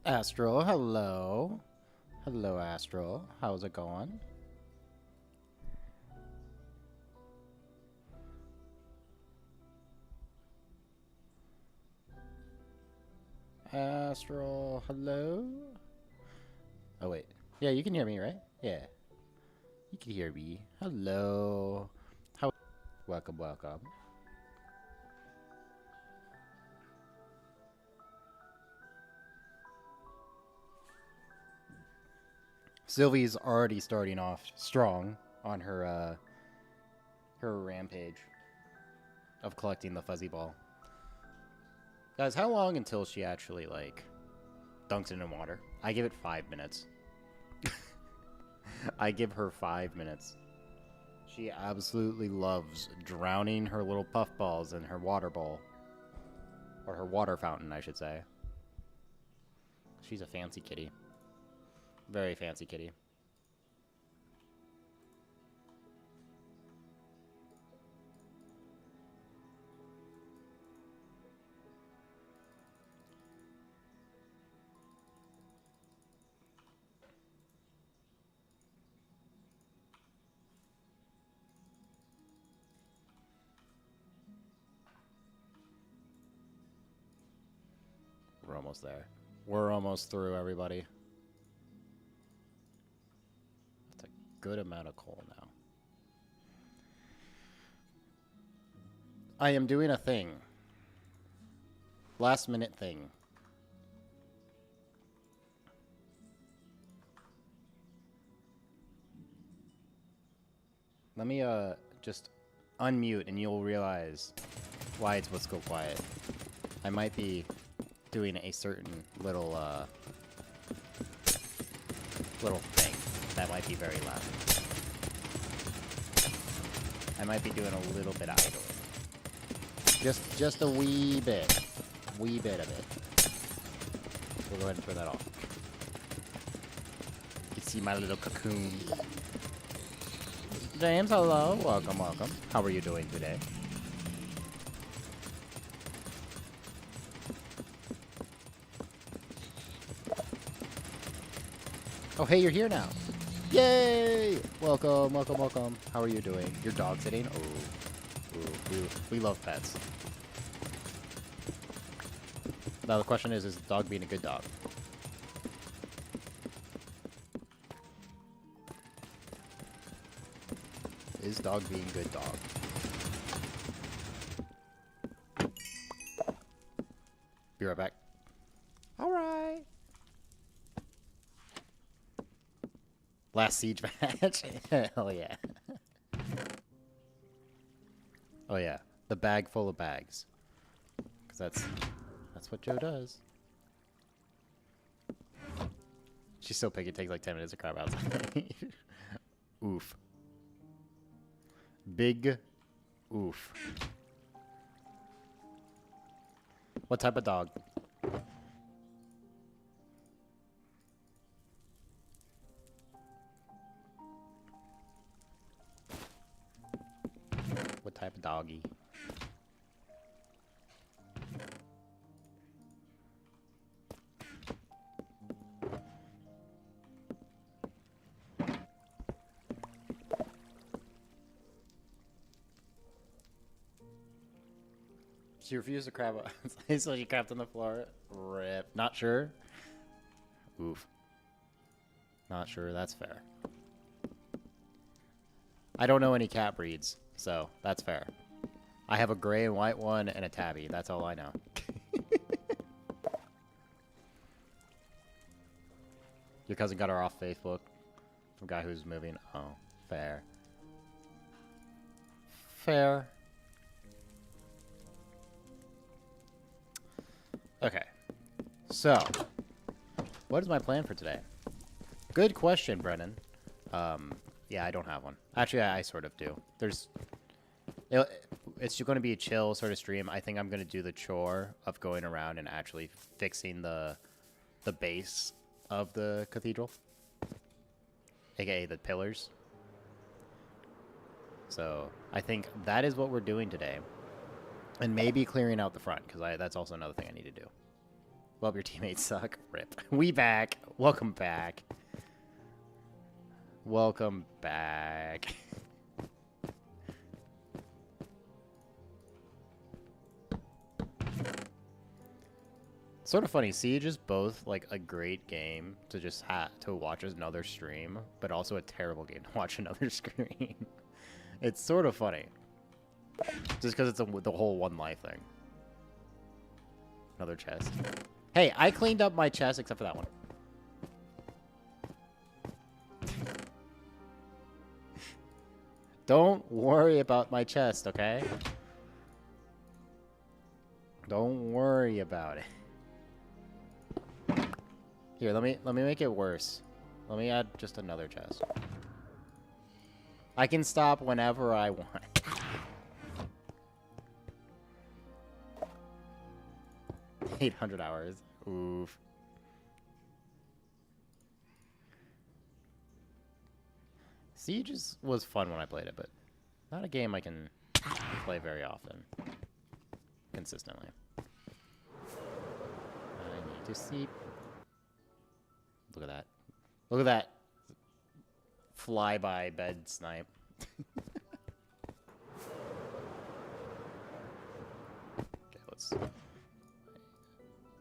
Astral, hello. Hello, Astral. How's it going? Astral, hello? Oh, wait. Yeah, you can hear me, right? Yeah. You can hear me. Hello. How? Welcome, welcome. Sylvie's already starting off strong on her rampage of collecting the fuzzy ball. Guys, how long until she actually, like, dunks it in water? I give it 5 minutes. I give her 5 minutes. She absolutely loves drowning her little puffballs in her water bowl. Or her water fountain, I should say. She's a fancy kitty. Very fancy kitty. We're almost there. We're almost through, everybody. That's a good amount of coal now. I am doing a thing. Last minute thing. Let me just unmute and you'll realize why it's Let's Go Quiet. I might be doing a certain little thing that might be very loud. I might be doing a little bit of idling. Just a wee bit of it. We'll go ahead and turn that off. You can see my little cocoon. James, hello. Welcome, welcome. How are you doing today? Oh, hey, you're here now. Yay! Welcome, welcome, welcome. How are you doing? Your dog sitting? Oh, ooh, we love pets. Now the question is the dog being a good dog? Is dog being good dog? Be right back. Alright. Last siege match? Hell yeah. Oh yeah. The bag full of bags. Because that's what Joe does. She's so picky, it takes like 10 minutes to crab outside. Oof. Big oof. What type of dog? What type of doggy? She refused to crab outside, so she crapped on the floor. Rip. Not sure? Oof. Not sure, that's fair. I don't know any cat breeds, so that's fair. I have a gray and white one and a tabby. That's all I know. Your cousin got her off Facebook from a guy who's moving. Oh, fair. Fair. Okay. So, what is my plan for today? Good question, Brennon. Yeah, I don't have one. Actually, I sort of do. It's going to be a chill sort of stream. I think I'm going to do the chore of going around and actually fixing the base of the cathedral, aka the pillars. So I think that is what we're doing today, and maybe clearing out the front because that's also another thing I need to do. Well, your teammates suck. Rip. We back. Welcome back. Welcome back. Sort of funny. Siege is both like a great game to just to watch another stream, but also a terrible game to watch another screen. It's sort of funny, just because it's the whole one life thing. Another chest. Hey, I cleaned up my chest except for that one. Don't worry about my chest, okay? Don't worry about it. Here, let me make it worse. Let me add just another chest. I can stop whenever I want. 800 hours. Oof. Siege was fun when I played it, but not a game I can play very often. Consistently. I need to sleep. Look at that. Look at that. Fly-by bed snipe. Okay, let's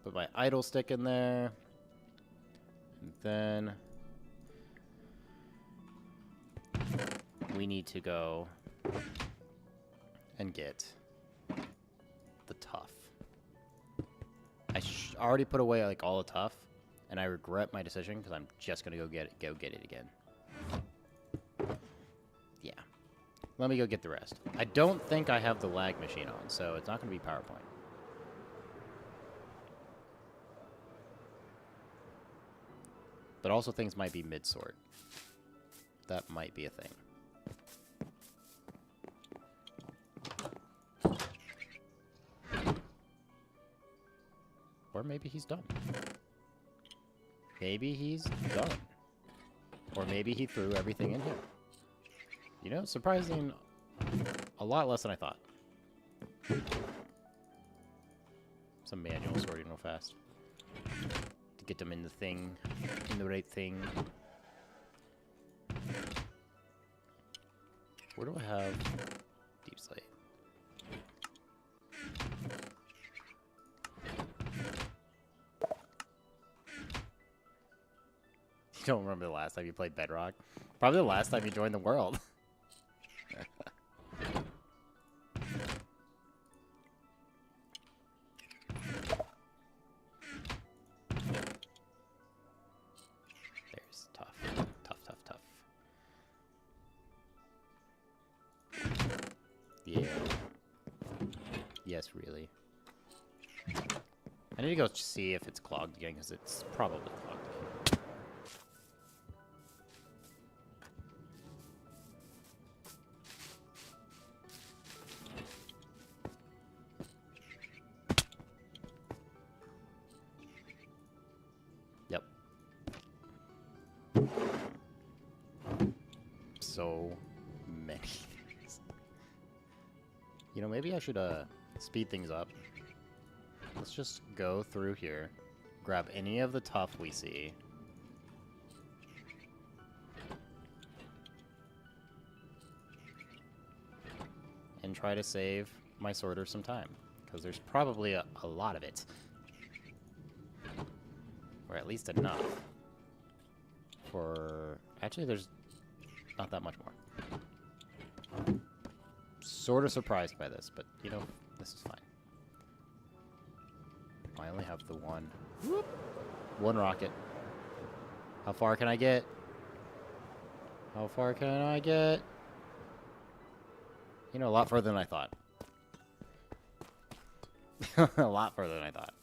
put my idle stick in there. And then we need to go and get the tough. I already put away like all the tough, and I regret my decision because I'm just gonna go get it again. Yeah, let me go get the rest. I don't think I have the lag machine on, so it's not gonna be PowerPoint. But also things might be mid-sort. That might be a thing. Or maybe he's done. Maybe he's done. Or maybe he threw everything in here. You know, surprising, a lot less than I thought. Some manual sorting real fast. To get them in the thing, in the right thing. Where do I have deep slate? You don't remember the last time you played Bedrock? Probably the last time you joined the world. There's tough. Tough, tough, tough. Yeah. Yes, really. I need to go see if it's clogged again, because it's probably clogged again. Yep. So many things. You know, maybe I should speed things up. Let's just go through here, grab any of the tough we see. And try to save my sorter some time, because there's probably a lot of it. Or at least enough. For... Actually, there's not that much more. Sort of surprised by this, but, you know, this is fine. I only have the one. Whoop. One rocket. How far can I get? How far can I get? You know, a lot further than I thought. A lot further than I thought.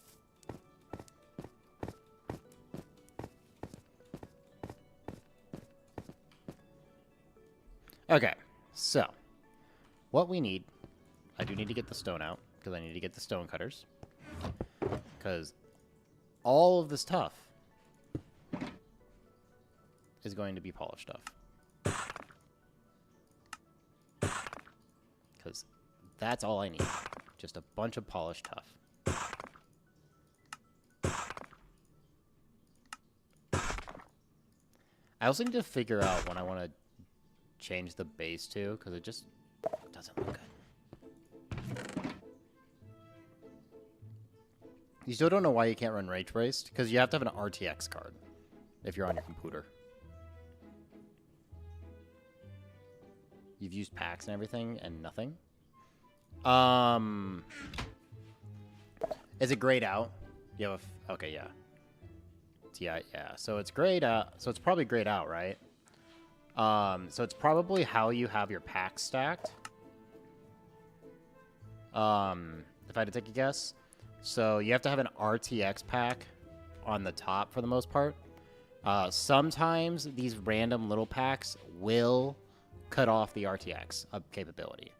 Okay, so what we need, I do need to get the stone out, because I need to get the stone cutters. Because all of this stuff is going to be polished stuff. Because that's all I need. Just a bunch of polished stuff. I also need to figure out when I want to change the base to, because it just doesn't look good. You still don't know why you can't run ray traced, because you have to have an RTX card if you're on your computer. You've used packs and everything, and nothing. Is it grayed out? You have a okay, yeah. Yeah, yeah. So it's grayed out. So it's probably grayed out, right? So it's probably how you have your packs stacked. If I had to take a guess. So you have to have an RTX pack on the top for the most part. Sometimes these random little packs will cut off the RTX capability.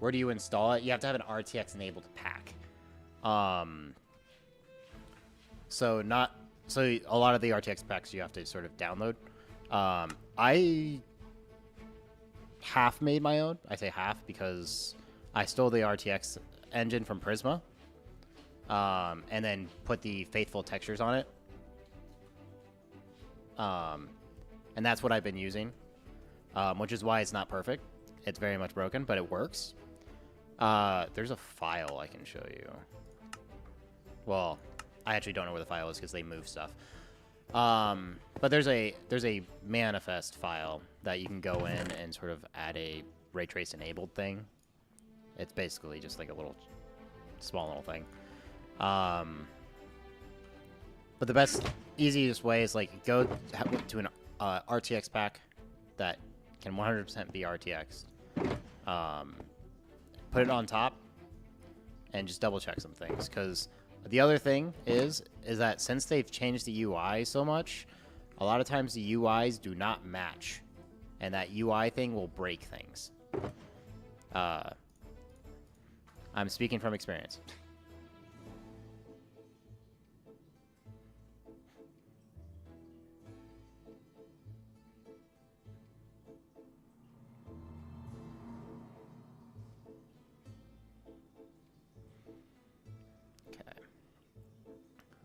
Where do you install it? You have to have an RTX enabled pack. So a lot of the RTX packs you have to sort of download. I half made my own. I say half because I stole the RTX engine from Prisma, and then put the faithful textures on it. And that's what I've been using, which is why it's not perfect. It's very much broken, but it works. There's a file I can show you. Well, I actually don't know where the file is because they move stuff. But there's a manifest file that you can go in and sort of add a ray trace enabled thing. It's basically just like a small little thing. But the easiest way is like go to an RTX pack that can 100% be RTX. Put it on top and just double check some things, because the other thing is that since they've changed the UI so much, a lot of times the UIs do not match, and that UI thing will break things. I'm speaking from experience.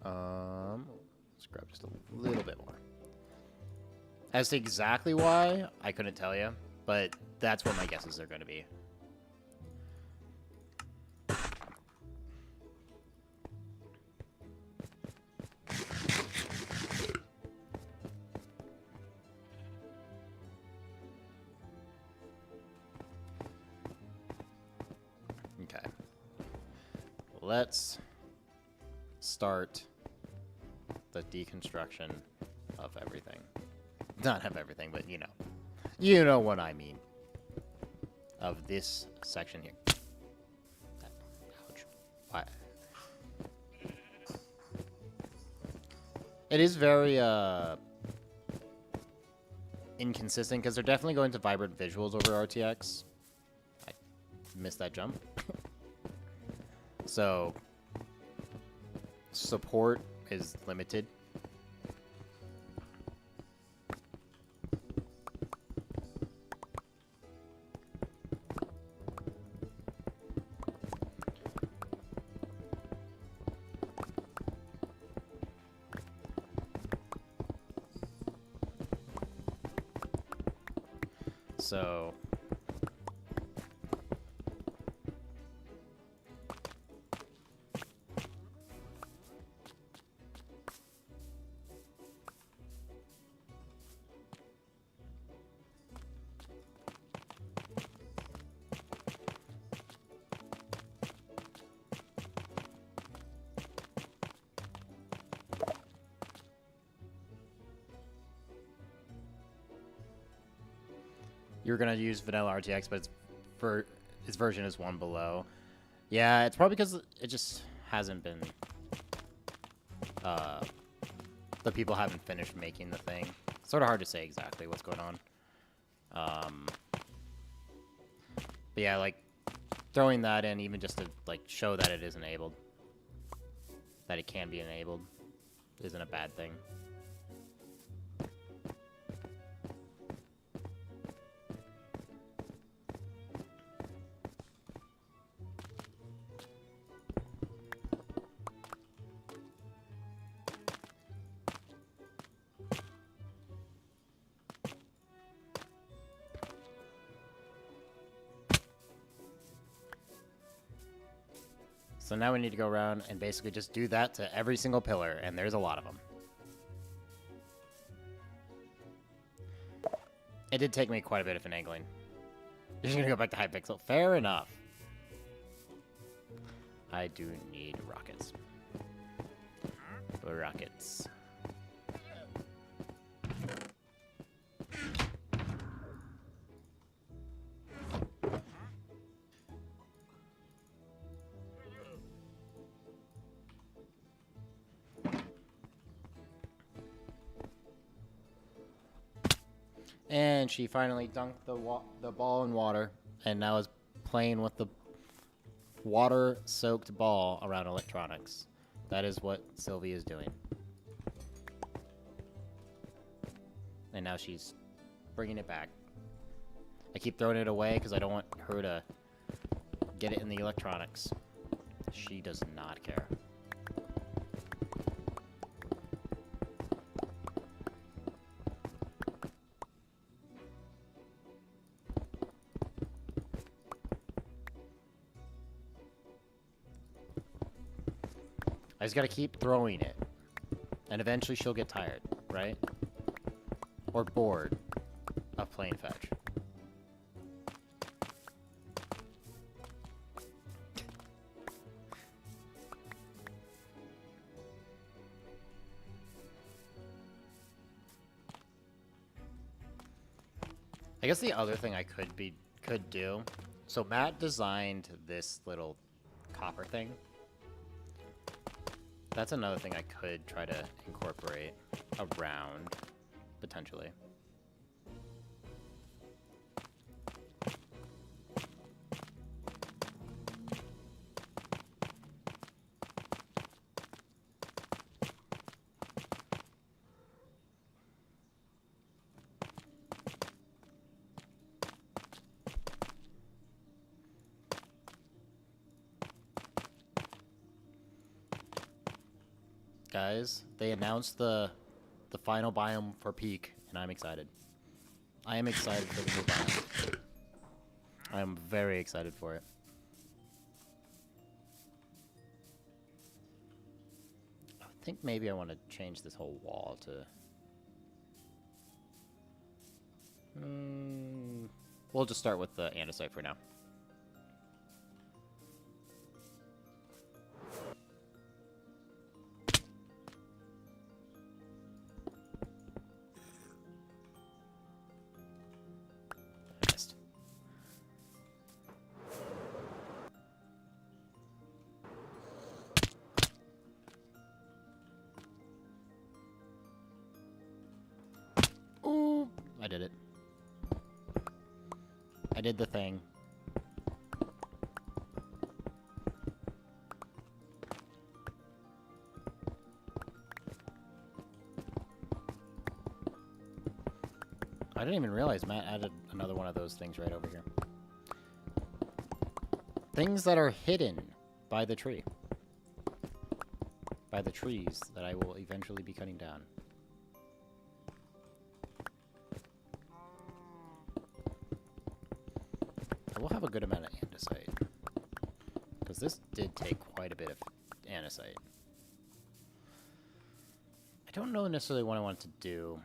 Let's grab just a little bit more. As to exactly why, I couldn't tell you, but that's what my guesses are going to be. Okay. Let's start the deconstruction of everything. Not of everything, but you know what I mean. Of this section here. Ouch. Why? It is very inconsistent because they're definitely going to vibrant visuals over RTX. I missed that jump. So support is limited. So you're gonna use vanilla RTX, but its version is one below. Yeah, it's probably because it just hasn't been. The people haven't finished making the thing. It's sort of hard to say exactly what's going on. But yeah, like throwing that in, even just to like show that it is enabled, that it can be enabled, isn't a bad thing. So now we need to go around and basically just do that to every single pillar, and there's a lot of them. It did take me quite a bit of finagling. You're just gonna go back to Hypixel. Fair enough. I do need rockets. Rockets. And she finally dunked the ball in water, and now is playing with the water-soaked ball around electronics. That is what Sylvie is doing. And now she's bringing it back. I keep throwing it away because I don't want her to get it in the electronics. She does not care. I just gotta keep throwing it. And eventually she'll get tired, right? Or bored of playing fetch. I guess the other thing I could do. So Matt designed this little copper thing. That's another thing I could try to incorporate around, potentially. Guys, they announced the final biome for Peak, and I'm excited. I am excited for the new biome. I am very excited for it. I think maybe I want to change this whole wall to... we'll just start with the andesite for now. I did it. I did the thing. I didn't even realize Matt added another one of those things right over here. Things that are hidden by the tree. By the trees that I will eventually be cutting down. I will have a good amount of andesite. Because this did take quite a bit of andesite. I don't know necessarily what I want to do.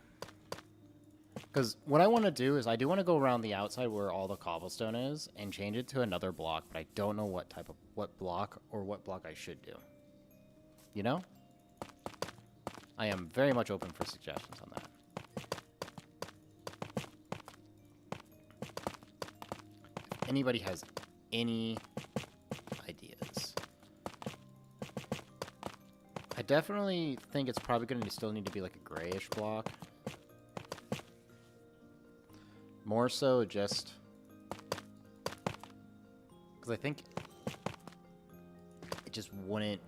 Because what I want to do is I do want to go around the outside where all the cobblestone is and change it to another block, but I don't know what type of, what block I should do. You know? I am very much open for suggestions on that. If anybody has any ideas. I definitely think it's probably going to still need to be like a grayish block. More so just because I think it just wouldn't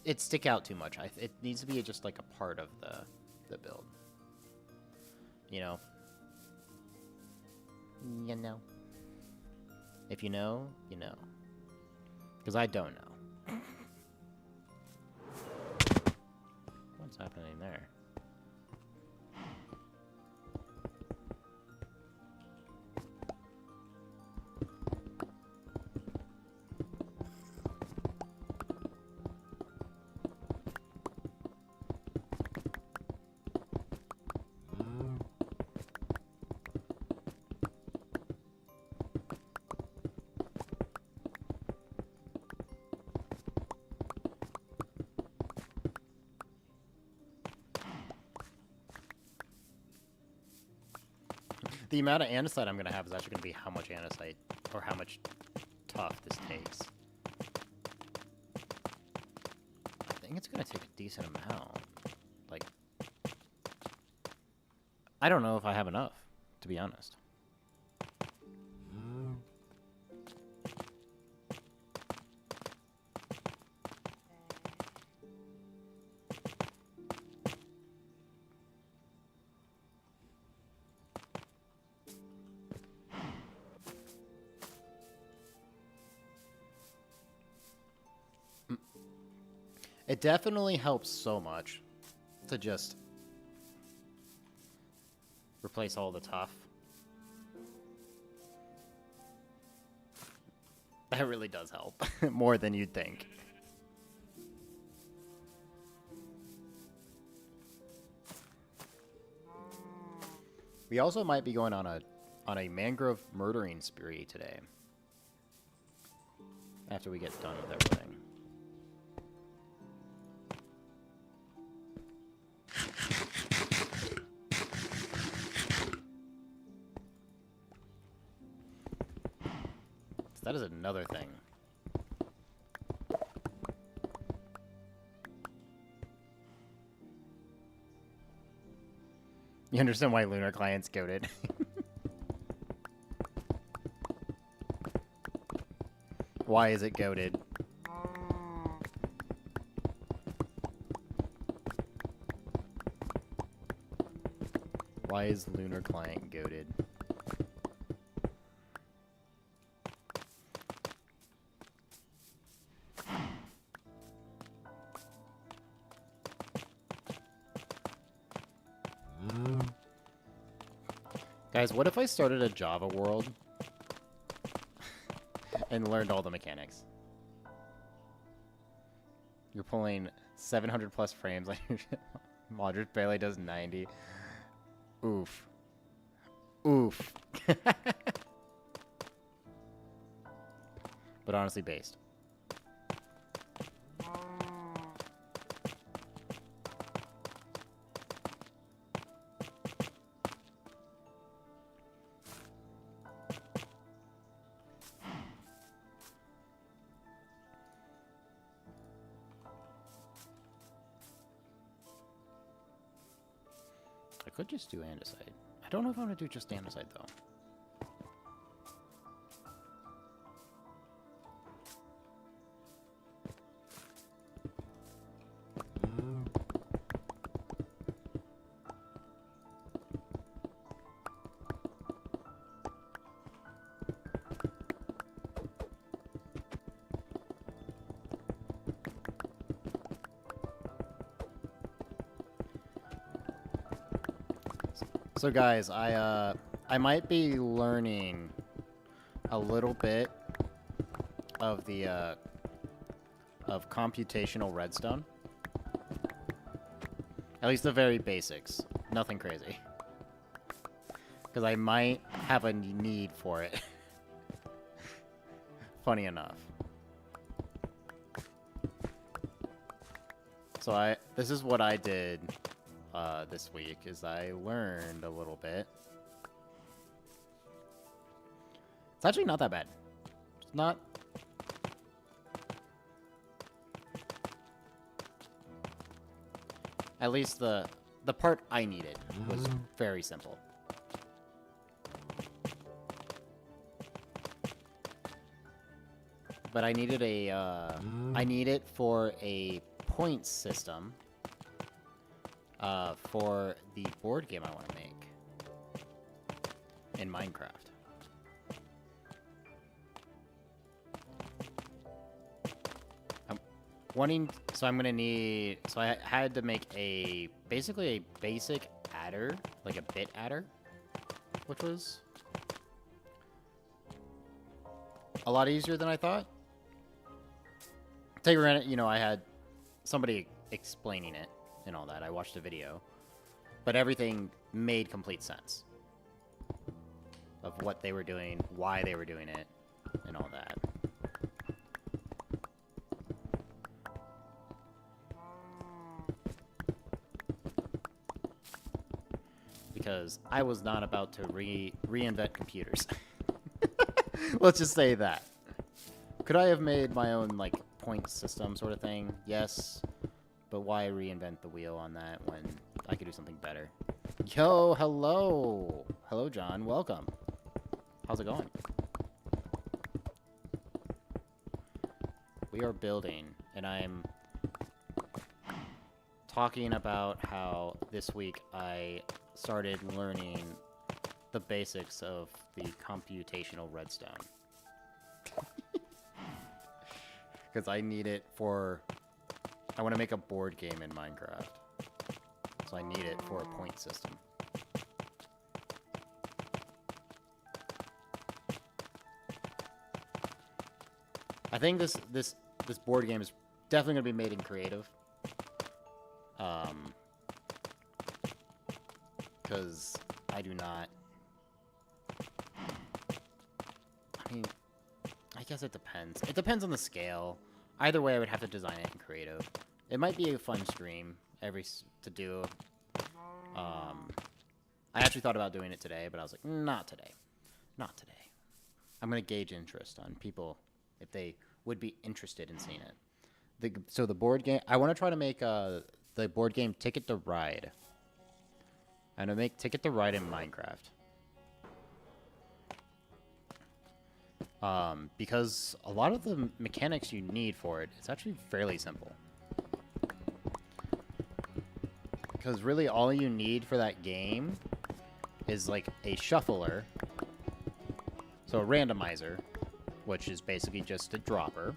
it'd stick out too much. It needs to be just like a part of the build. You know? You know. If you know, you know. Because I don't know. What's happening there? The amount of andesite I'm going to have is actually going to be how much andesite, or how much tough this takes. I think it's going to take a decent amount. Like, I don't know if I have enough, to be honest. It definitely helps so much to just replace all the tough. That really does help. More than you'd think. We also might be going on a mangrove murdering spree today. After we get done with everything. That is another thing. You understand why lunar clients goated? Why is it goated? Why is lunar client goated? Guys, what if I started a Java world and learned all the mechanics? You're pulling 700 plus frames on your Modric barely does 90. Oof. Oof. But honestly based. I could just do andesite. I don't know if I want to do just andesite, though. So guys, I might be learning a little bit of the of computational redstone. At least the very basics. Nothing crazy. Because I might have a need for it. Funny enough. So this is what I did this week, is I learned a little bit. It's actually not that bad. It's not... At least the part I needed was very simple. But I needed I need it for a point system for the board game I want to make in Minecraft. So I'm gonna need, so I had to make basically a basic adder, like a bit adder, which was a lot easier than I thought. Take for granted, you know, I had somebody explaining it and all that. I watched a video, but everything made complete sense of what they were doing, why they were doing it, and all that. because I was not about to reinvent computers. Let's just say that. Could I have made my own, like, point system sort of thing? Yes. But why reinvent the wheel on that when I could do something better? Yo, hello! Hello, John. Welcome. How's it going? We are building, and I'm talking about how this week I started learning the basics of the computational redstone. Because I need it for... I want to make a board game in Minecraft. So I need it for a point system. I think this board game is definitely going to be made in creative. Because I do not... I mean, I guess it depends. It depends on the scale. Either way, I would have to design it in creative. It might be a fun stream to do. I actually thought about doing it today, but I was like, not today. Not today. I'm going to gauge interest on people if they would be interested in seeing it. So the board game... I want to try to make the board game Ticket to Ride. I'm going to make Ticket to Ride in Minecraft. Because a lot of the mechanics you need for it, it's actually fairly simple. Because really all you need for that game is like a shuffler, so a randomizer, which is basically just a dropper.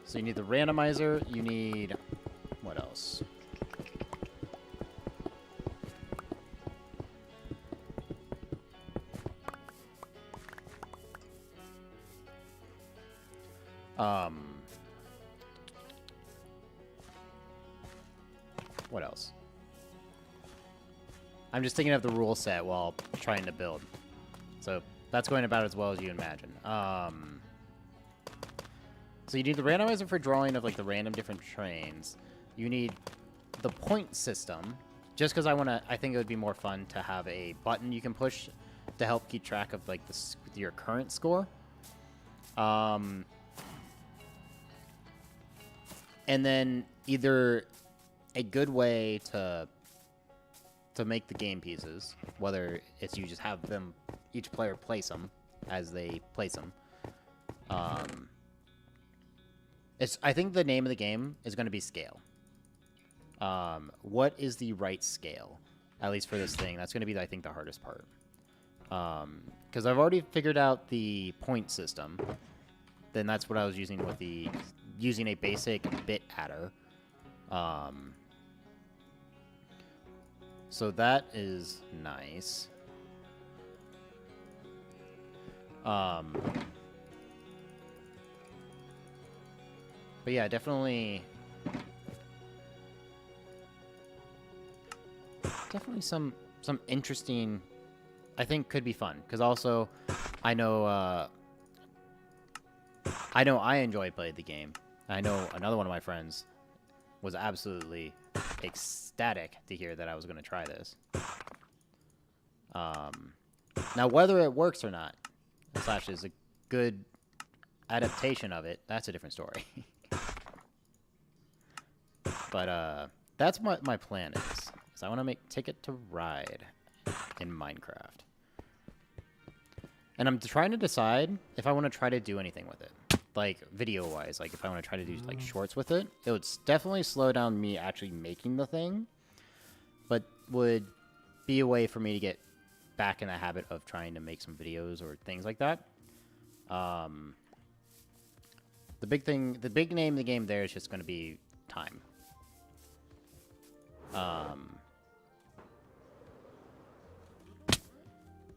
So you need the randomizer, you need... what else? What else? I'm just thinking of the rule set while trying to build. So that's going about as well as you imagine. So you need the randomizer for drawing of like the random different trains. You need the point system, just because I think it would be more fun to have a button you can push to help keep track of like your current score. And then either a good way to make the game pieces, whether it's you just have them, each player place them as they place them. I think the name of the game is going to be scale. What is the right scale? At least for this thing. That's going to be, I think, the hardest part. Because I've already figured out the point system. Then that's what I was using with using a basic bit adder. So that is nice. But yeah, definitely some interesting, I think could be fun. Because also, I know I enjoy playing the game. I know another one of my friends was absolutely ecstatic to hear that I was going to try this. Now, whether it works or not, / is a good adaptation of it, that's a different story. But that's what my plan is I want to make Ticket to Ride in Minecraft. And I'm trying to decide if I want to try to do anything with it. Like, video-wise, like, if I want to try to do, like, shorts with it. It would definitely slow down me actually making the thing. But would be a way for me to get back in the habit of trying to make some videos or things like that. The big name of the game there is just going to be time.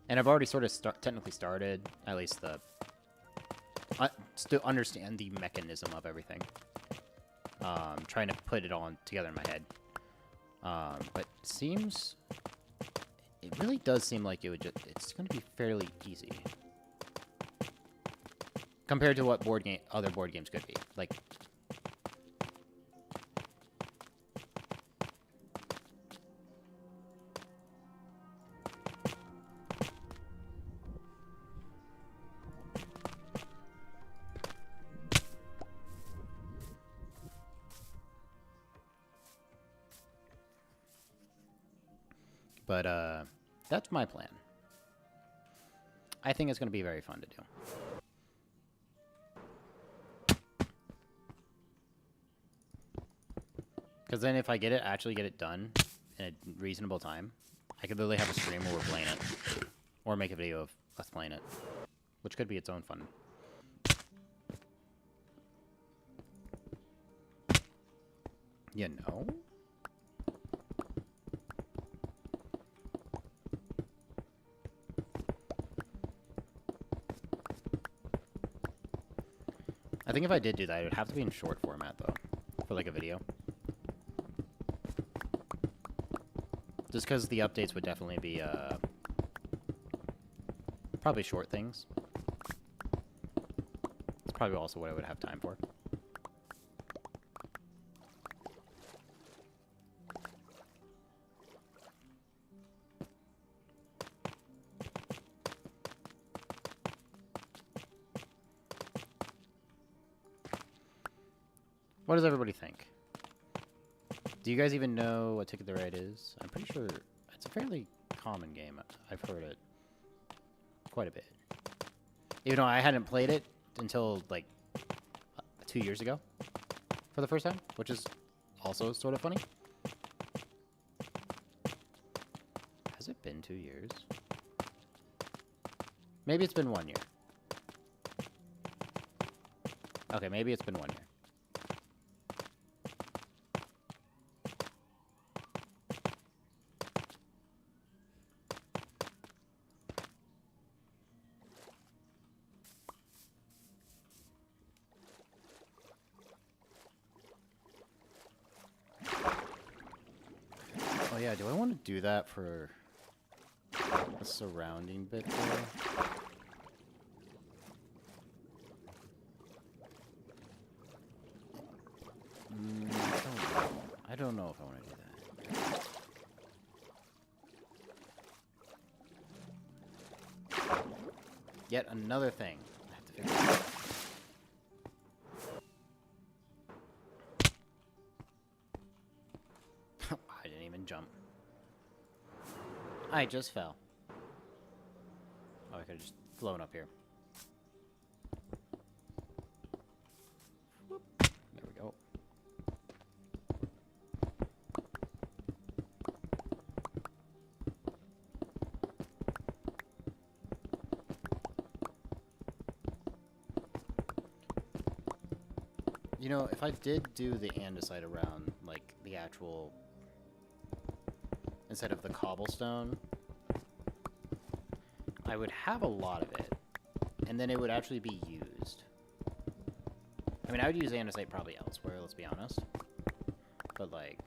And I've already sort of technically started, at least to understand the mechanism of everything. Trying to put it all together in my head. But it really does seem like it's going to be fairly easy. compared to what other board games could be. Like, but that's my plan. I think it's going to be very fun to do. Because then if I actually get it done in a reasonable time, I could literally have a stream where we're playing it. Or make a video of us playing it. Which could be its own fun. You know? I think if I did do that, it would have to be in short format, though. For, like, a video. Just because the updates would definitely be, probably short things. It's probably also what I would have time for. What does everybody think? Do you guys even know what Ticket to Ride is? I'm pretty sure it's a fairly common game. I've heard it quite a bit. Even though I hadn't played it until, like, 2 years ago for the first time, which is also sort of funny. Has it been 2 years? Maybe it's been 1 year. Okay, maybe it's been 1 year. Yeah, do I want to do that for a surrounding bit there? I don't know if I want to do that. Yet another thing I have to figure out. I didn't even jump. I just fell. Oh, I could have just flown up here. Whoop. There we go. You know, if I did do the andesite around, like, the actual... instead of the cobblestone, I would have a lot of it, and then it would actually be used. I mean, I would use andesite probably elsewhere, let's be honest. But, like...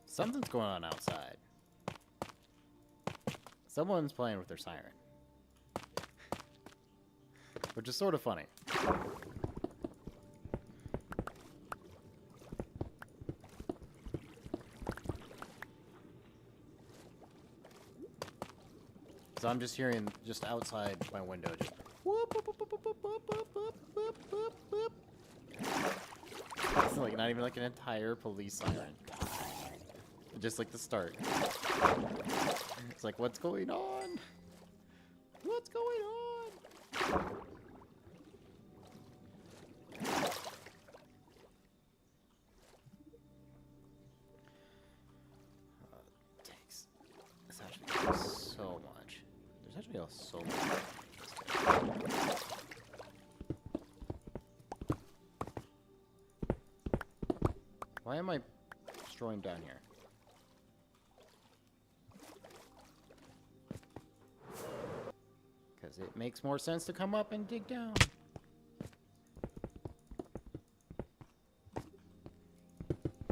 Something's going on outside. Someone's playing with their siren. Which is sort of funny. So I'm just hearing, just outside my window, just whoop, whoop, whoop, whoop, whoop, whoop, whoop, whoop, whoop, whoop. It's like not even like an entire police siren. Just like the start. It's like, what's going on? What's going on? Takes. This actually takes so much. There's actually so much. Why am I destroying down here? Because it makes more sense to come up and dig down.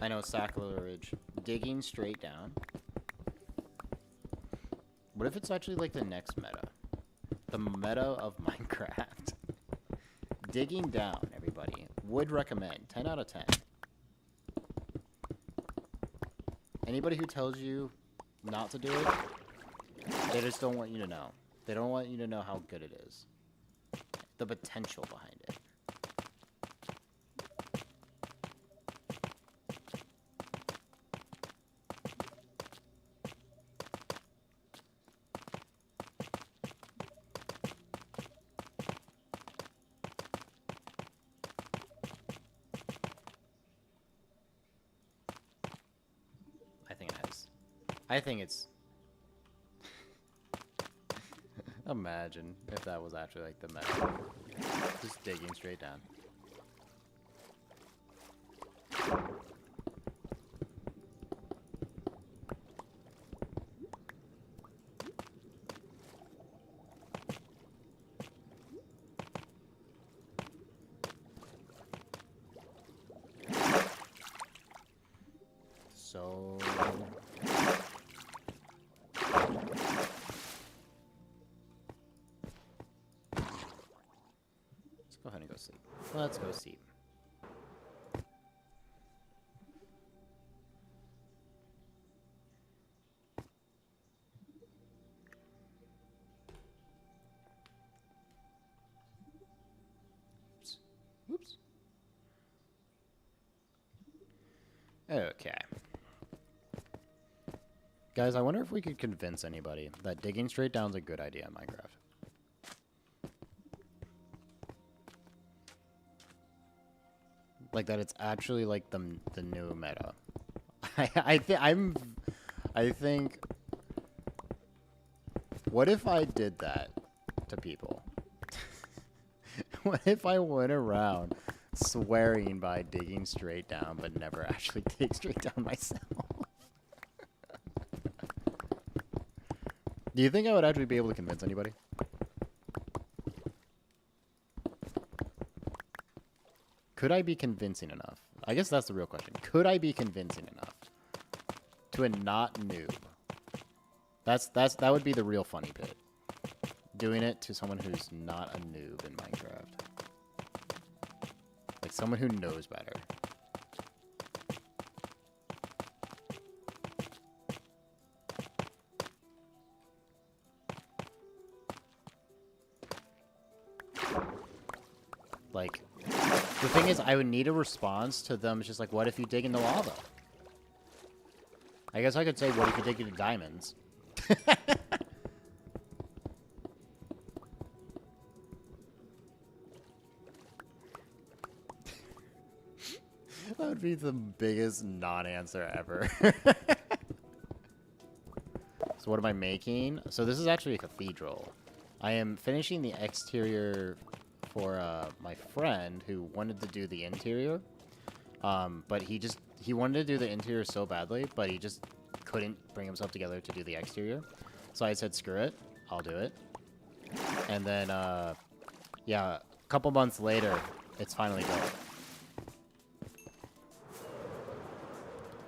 I know, sacrilege. Digging straight down. What if it's actually like the next meta? The meta of Minecraft. Digging down, everybody. Would recommend. 10 out of 10. Anybody who tells you not to do it, they just don't want you to know. They don't want you to know how good it is. The potential behind it. I think it's... Imagine if that was actually like the meta. Just digging straight down. So... Go ahead and go sleep. Let's go sleep. Oops. Oops. Okay. Guys, I wonder if we could convince anybody that digging straight down is a good idea in Minecraft. Like that it's actually like the new meta. I think what if I did that to people? What if I went around swearing by digging straight down but never actually dig straight down myself? Do you think I would actually be able to convince anybody? Could I be convincing enough? I guess that's the real question. Could I be convincing enough to a not noob? That would be the real funny bit. Doing it to someone who's not a noob in Minecraft. Like someone who knows better. Like, the thing is, I would need a response to them. It's just like, what if you dig into lava? I guess I could say, what if you dig into diamonds? That would be the biggest non-answer ever. So what am I making? So this is actually a cathedral. I am finishing the exterior for my friend who wanted to do the interior. But he wanted to do the interior so badly, but he just couldn't bring himself together to do the exterior. So I said, screw it, I'll do it. And then, yeah, a couple months later, it's finally built.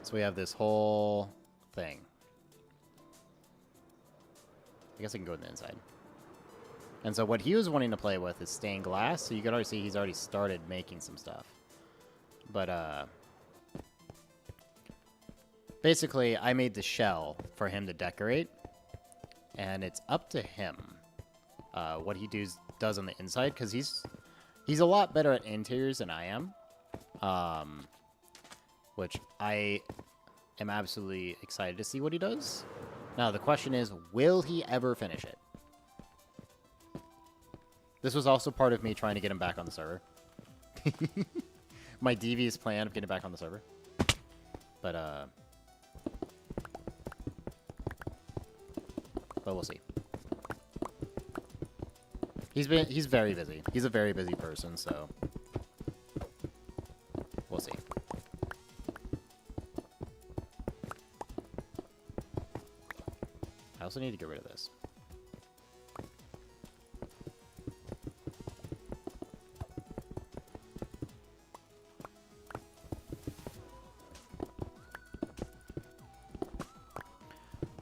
So we have this whole thing. I guess I can go to the inside. And so what he was wanting to play with is stained glass. So you can already see he's already started making some stuff. But, basically, I made the shell for him to decorate. And it's up to him what he does on the inside. Because he's a lot better at interiors than I am. which I am absolutely excited to see what he does. Now, the question is, will he ever finish it? This was also part of me trying to get him back on the server. My devious plan of getting back on the server. But we'll see. He's very busy. He's a very busy person, so we'll see. I also need to get rid of this.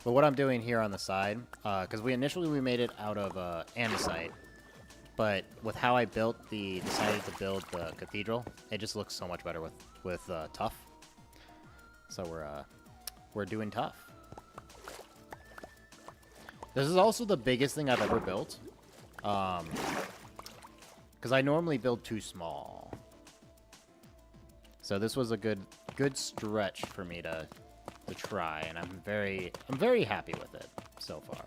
But what I'm doing here on the side, because we initially made it out of andesite, but with how I decided to build the cathedral, it just looks so much better with tough. So we're doing tough. This is also the biggest thing I've ever built, because I normally build too small. So this was a good stretch for me to try, and I'm very happy with it so far.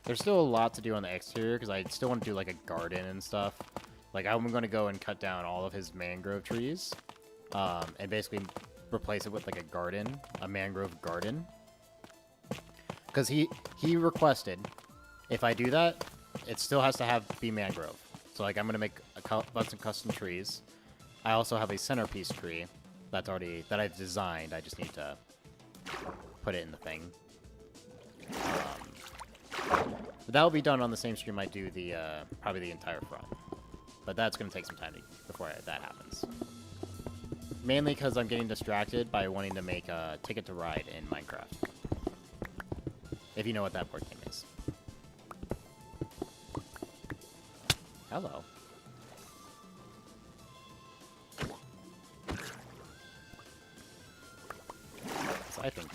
There's still a lot to do on the exterior because I still want to do like a garden and stuff. Like I'm going to go and cut down all of his mangrove trees, and basically replace it with like a mangrove garden. Because he requested, if I do that, it still has to be mangrove. So like I'm going to make a bunch of custom trees. I also have a centerpiece tree that I've designed. I just need to put it in the thing. But that will be done on the same stream I do probably the entire front. But that's going to take some time before that happens. Mainly because I'm getting distracted by wanting to make a Ticket to Ride in Minecraft. If you know what that board game is. Hello. I think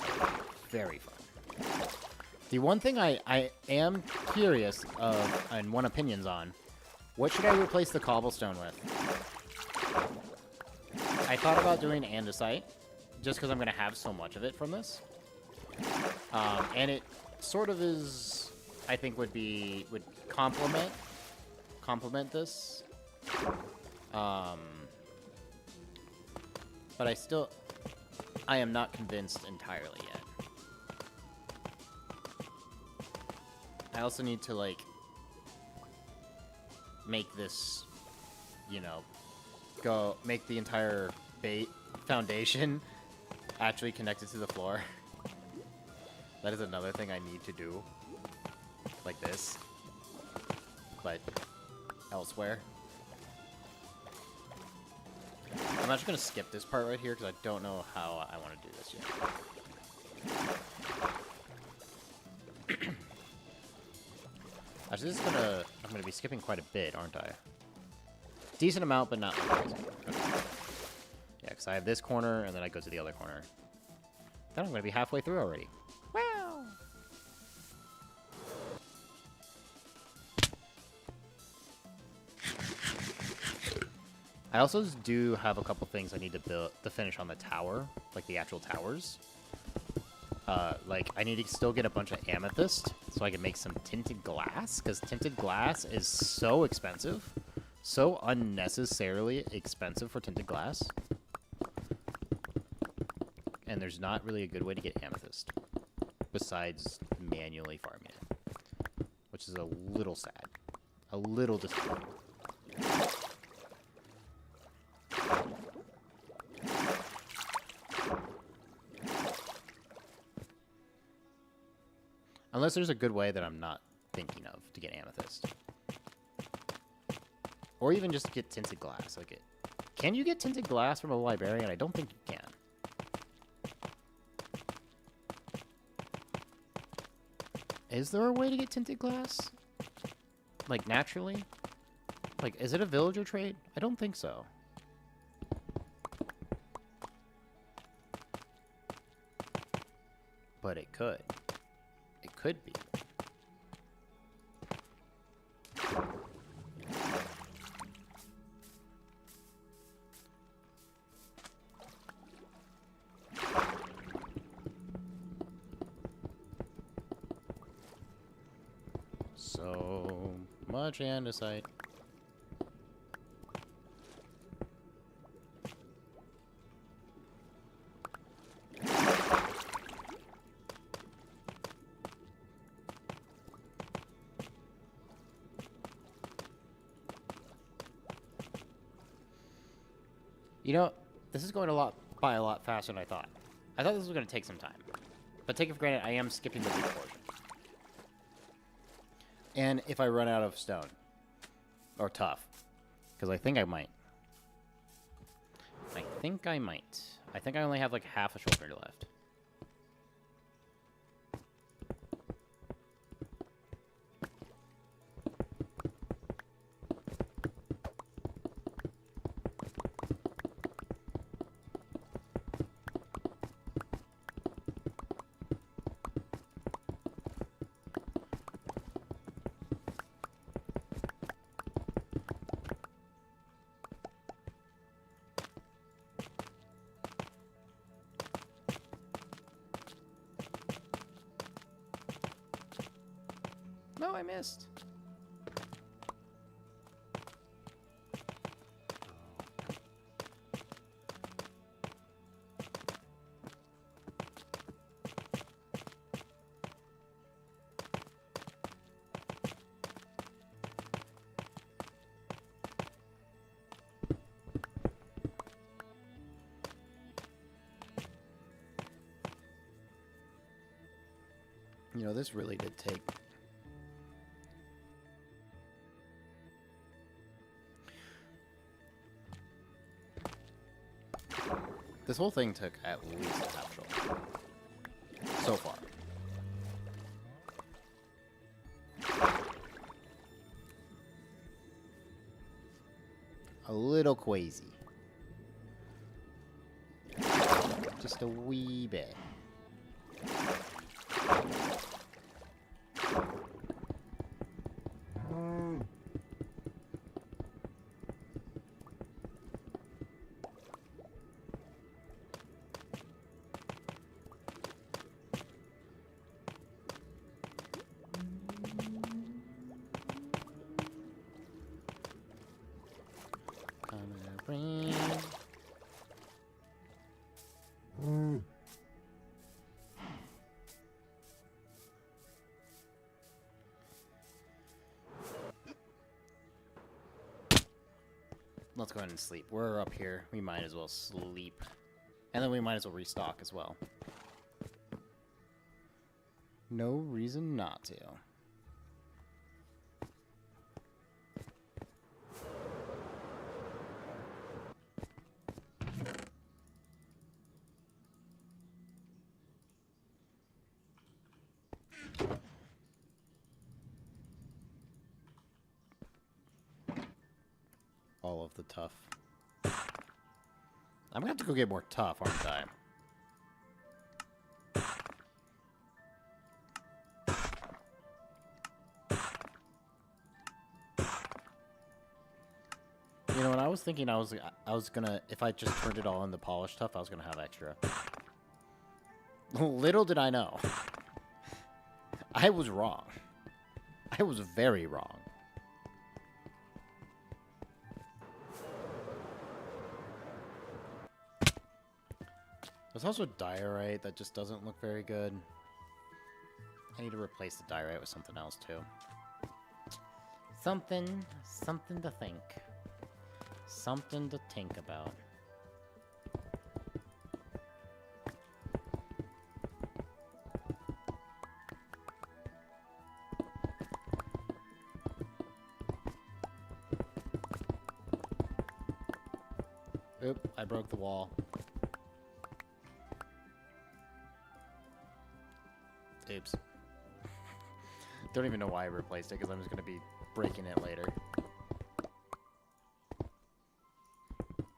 very fun. The one thing I am curious of and want opinions on, what should I replace the cobblestone with? I thought about doing andesite, just because I'm going to have so much of it from this. And it sort of is, I think would complement this. But I am not convinced entirely yet. I also need to, like, make this, make the entire foundation actually connected to the floor. That is another thing I need to do. Like this. But elsewhere. I'm actually going to skip this part right here because I don't know how I want to do this yet. Actually, I'm going to be skipping quite a bit, aren't I? Decent amount, but not crazy. Okay. Yeah, because I have this corner, and then I go to the other corner. Then I'm going to be halfway through already. Wow! I also do have a couple things I need to finish on the tower, like the actual towers. Like, I need to still get a bunch of amethyst so I can make some tinted glass, because tinted glass is so expensive. So unnecessarily expensive for tinted glass. And there's not really a good way to get amethyst, besides manually farming it. Which is a little sad. A little disappointing. Unless there's a good way that I'm not thinking of to get amethyst. Or even just get tinted glass. Like can you get tinted glass from a librarian? I don't think you can. Is there a way to get tinted glass? Like, naturally? Like, is it a villager trade? I don't think so. But it could. It could be. So much andesite. You know, this is going by a lot faster than I thought. I thought this was going to take some time. But take it for granted, I am skipping the big portion. And if I run out of stone. Or tough. Because I think I might. I think I only have like half a shoulder left. No, I missed. You know, this really did take... This whole thing took at least a half shoulder. So far. A little queasy. Just a wee bit. Let's go ahead and sleep. We're up here. We might as well sleep. And then we might as well restock as well. No reason not to. All of the tough. I'm gonna have to go get more tough, aren't I? You know, when I was thinking I was gonna, if I just turned it all into polished tough, I was gonna have extra. Little did I know. I was wrong. I was very wrong. There's also diorite that just doesn't look very good. I need to replace the diorite with something else too. Something to think. Something to think about. Oop, I broke the wall. Oops. Don't even know why I replaced it, because I'm just going to be breaking it later.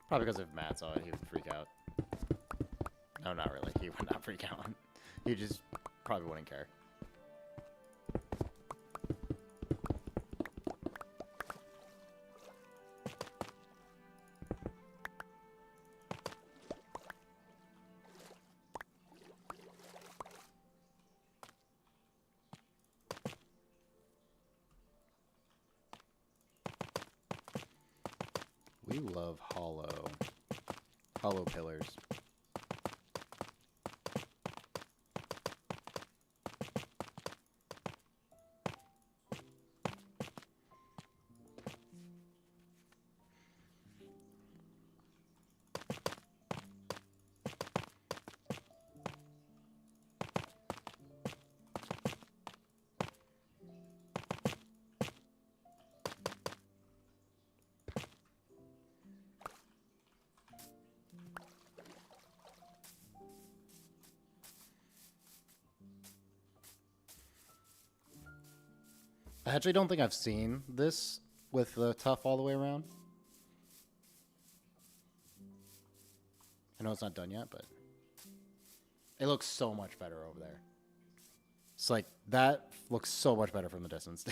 Probably because if Matt saw it, he would freak out. No, not really. He would not freak out. He just probably wouldn't care. do love hollow pillars. I actually don't think I've seen this with the tough all the way around. I know it's not done yet, but it looks so much better over there. It's like, that looks so much better from the distance.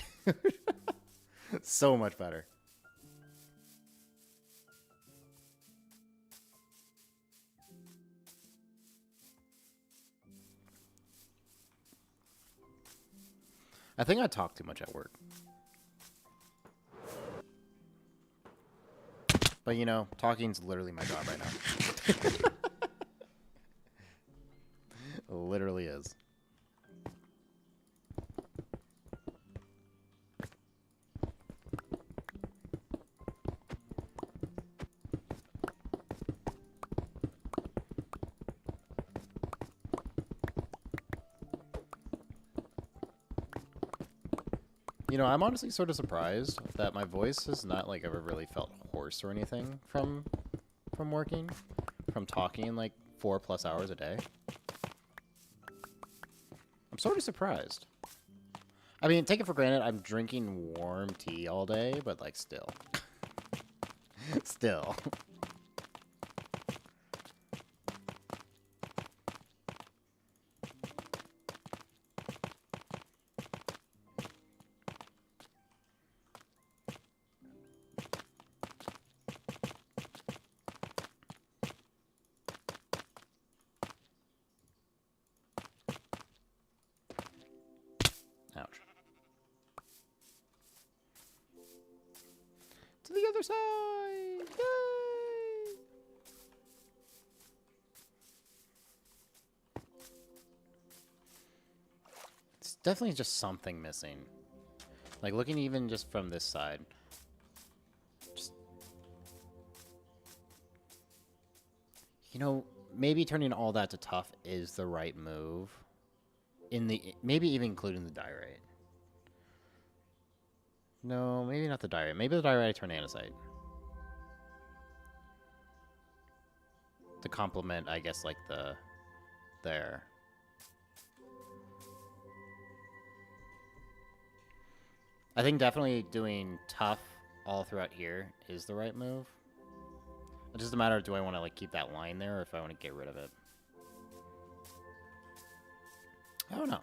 So much better. I think I talk too much at work. But, you know, talking's literally my job right now. It literally is. You know, I'm honestly sort of surprised that my voice has not, like, ever really felt hoarse or anything from working, from talking, like, 4+ hours a day. I'm sort of surprised. I mean, take it for granted, I'm drinking warm tea all day, but, like, still. Still. Ouch. To the other side! Yay! It's definitely just something missing. Like, looking even just from this side. Just... You know, maybe turning all that to tough is the right move. Maybe even including the diorite. No, maybe not the diorite. Maybe the diorite I turn andesite. To complement, I guess, like there. I think definitely doing tough all throughout here is the right move. It's just a matter of, do I want to, like, keep that line there, or if I want to get rid of it. I don't know.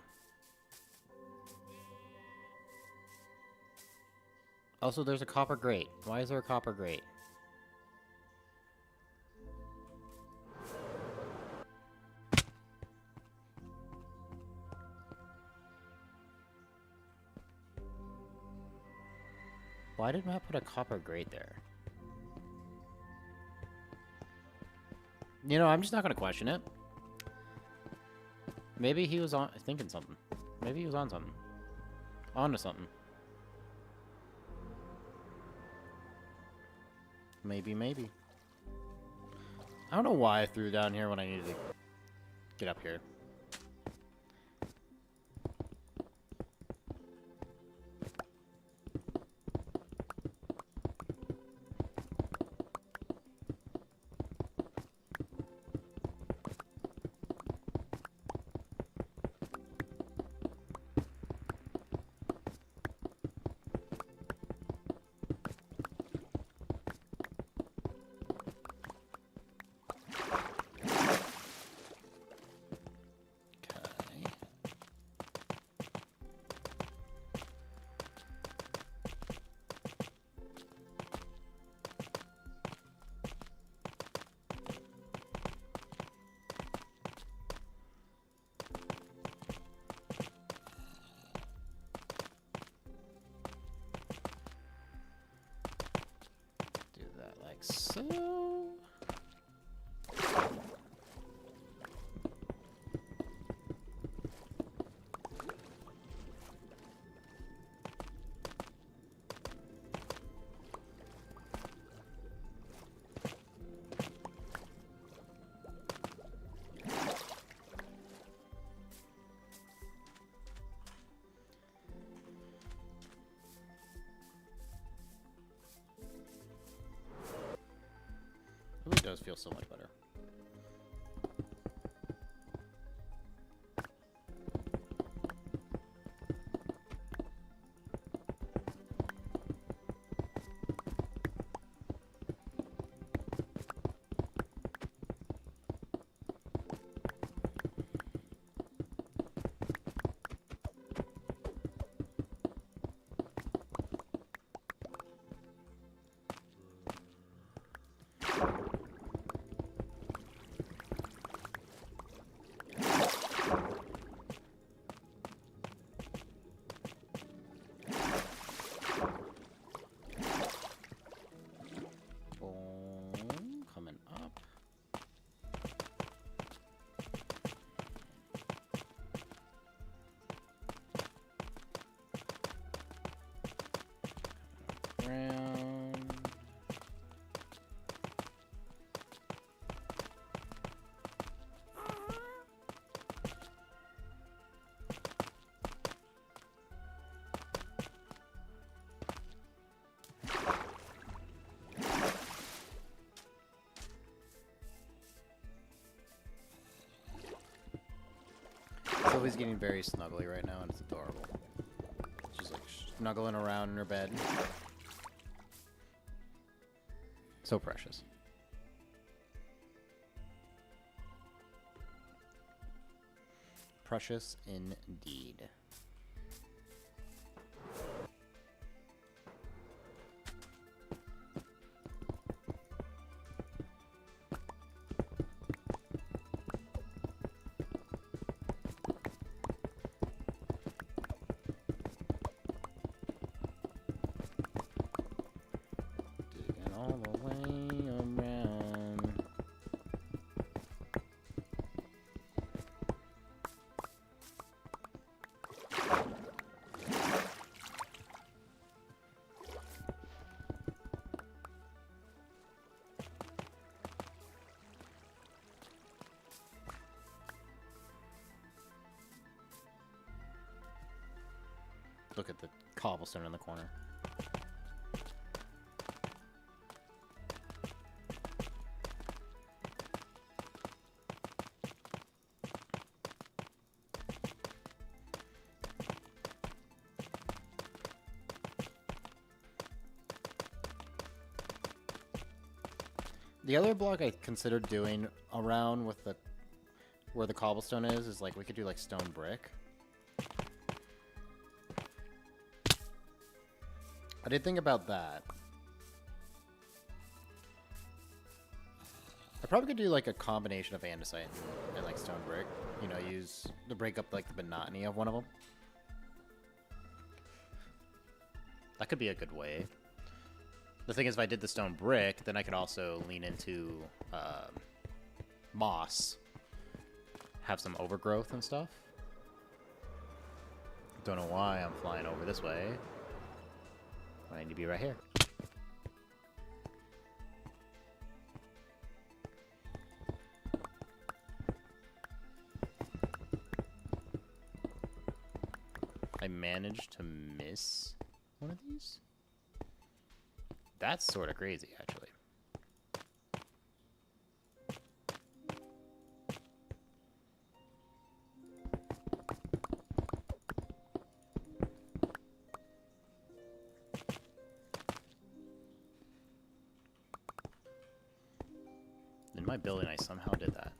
Also, there's a copper grate. Why is there a copper grate? Why did Matt put a copper grate there? You know, I'm just not going to question it. Maybe he was thinking something. Maybe he was on something. On to something. Maybe. I don't know why I threw down here when I needed to get up here. Like so. It does feel so much better. Coming up. Around. Sylvie's getting very snuggly right now, and it's adorable. She's like snuggling around in her bed. So precious. Precious indeed. All the way around. Look at the cobblestone in the corner. The other block I considered doing around with the where the cobblestone is like we could do like stone brick. I did think about that. I probably could do like a combination of andesite and like stone brick. You know, use to break up like the monotony of one of them. That could be a good way. The thing is, if I did the stone brick, then I could also lean into moss, have some overgrowth and stuff. Don't know why I'm flying over this way. I need to be right here. I managed to miss one of these? That's sort of crazy, actually. In my building, I somehow did that.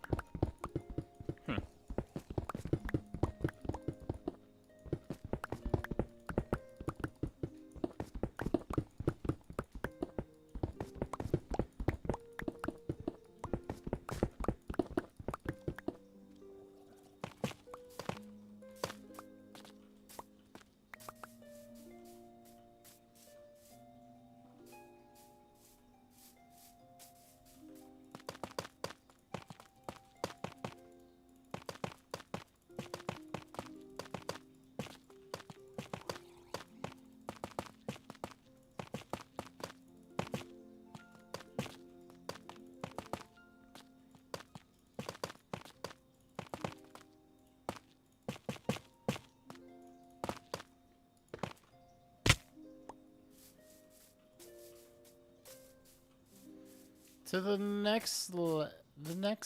To the next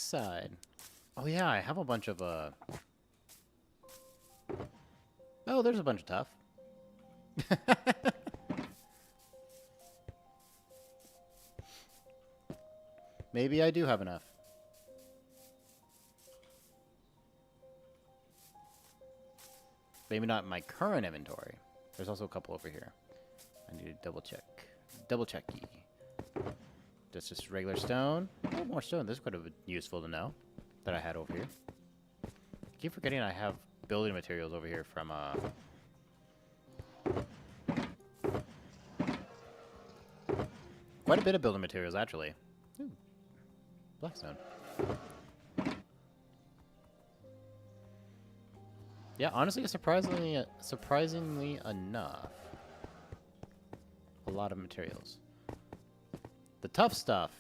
side. Oh yeah, I have a bunch of oh, there's a bunch of tough. Maybe I do have enough. Maybe not in my current inventory. There's also a couple over here. I need to double check. Double check key. That's just regular stone. Oh, more stone. This is quite useful to know that I had over here. I keep forgetting I have building materials over here from quite a bit of building materials actually. Ooh, blackstone. Yeah, honestly, surprisingly enough, a lot of materials. The tough stuff,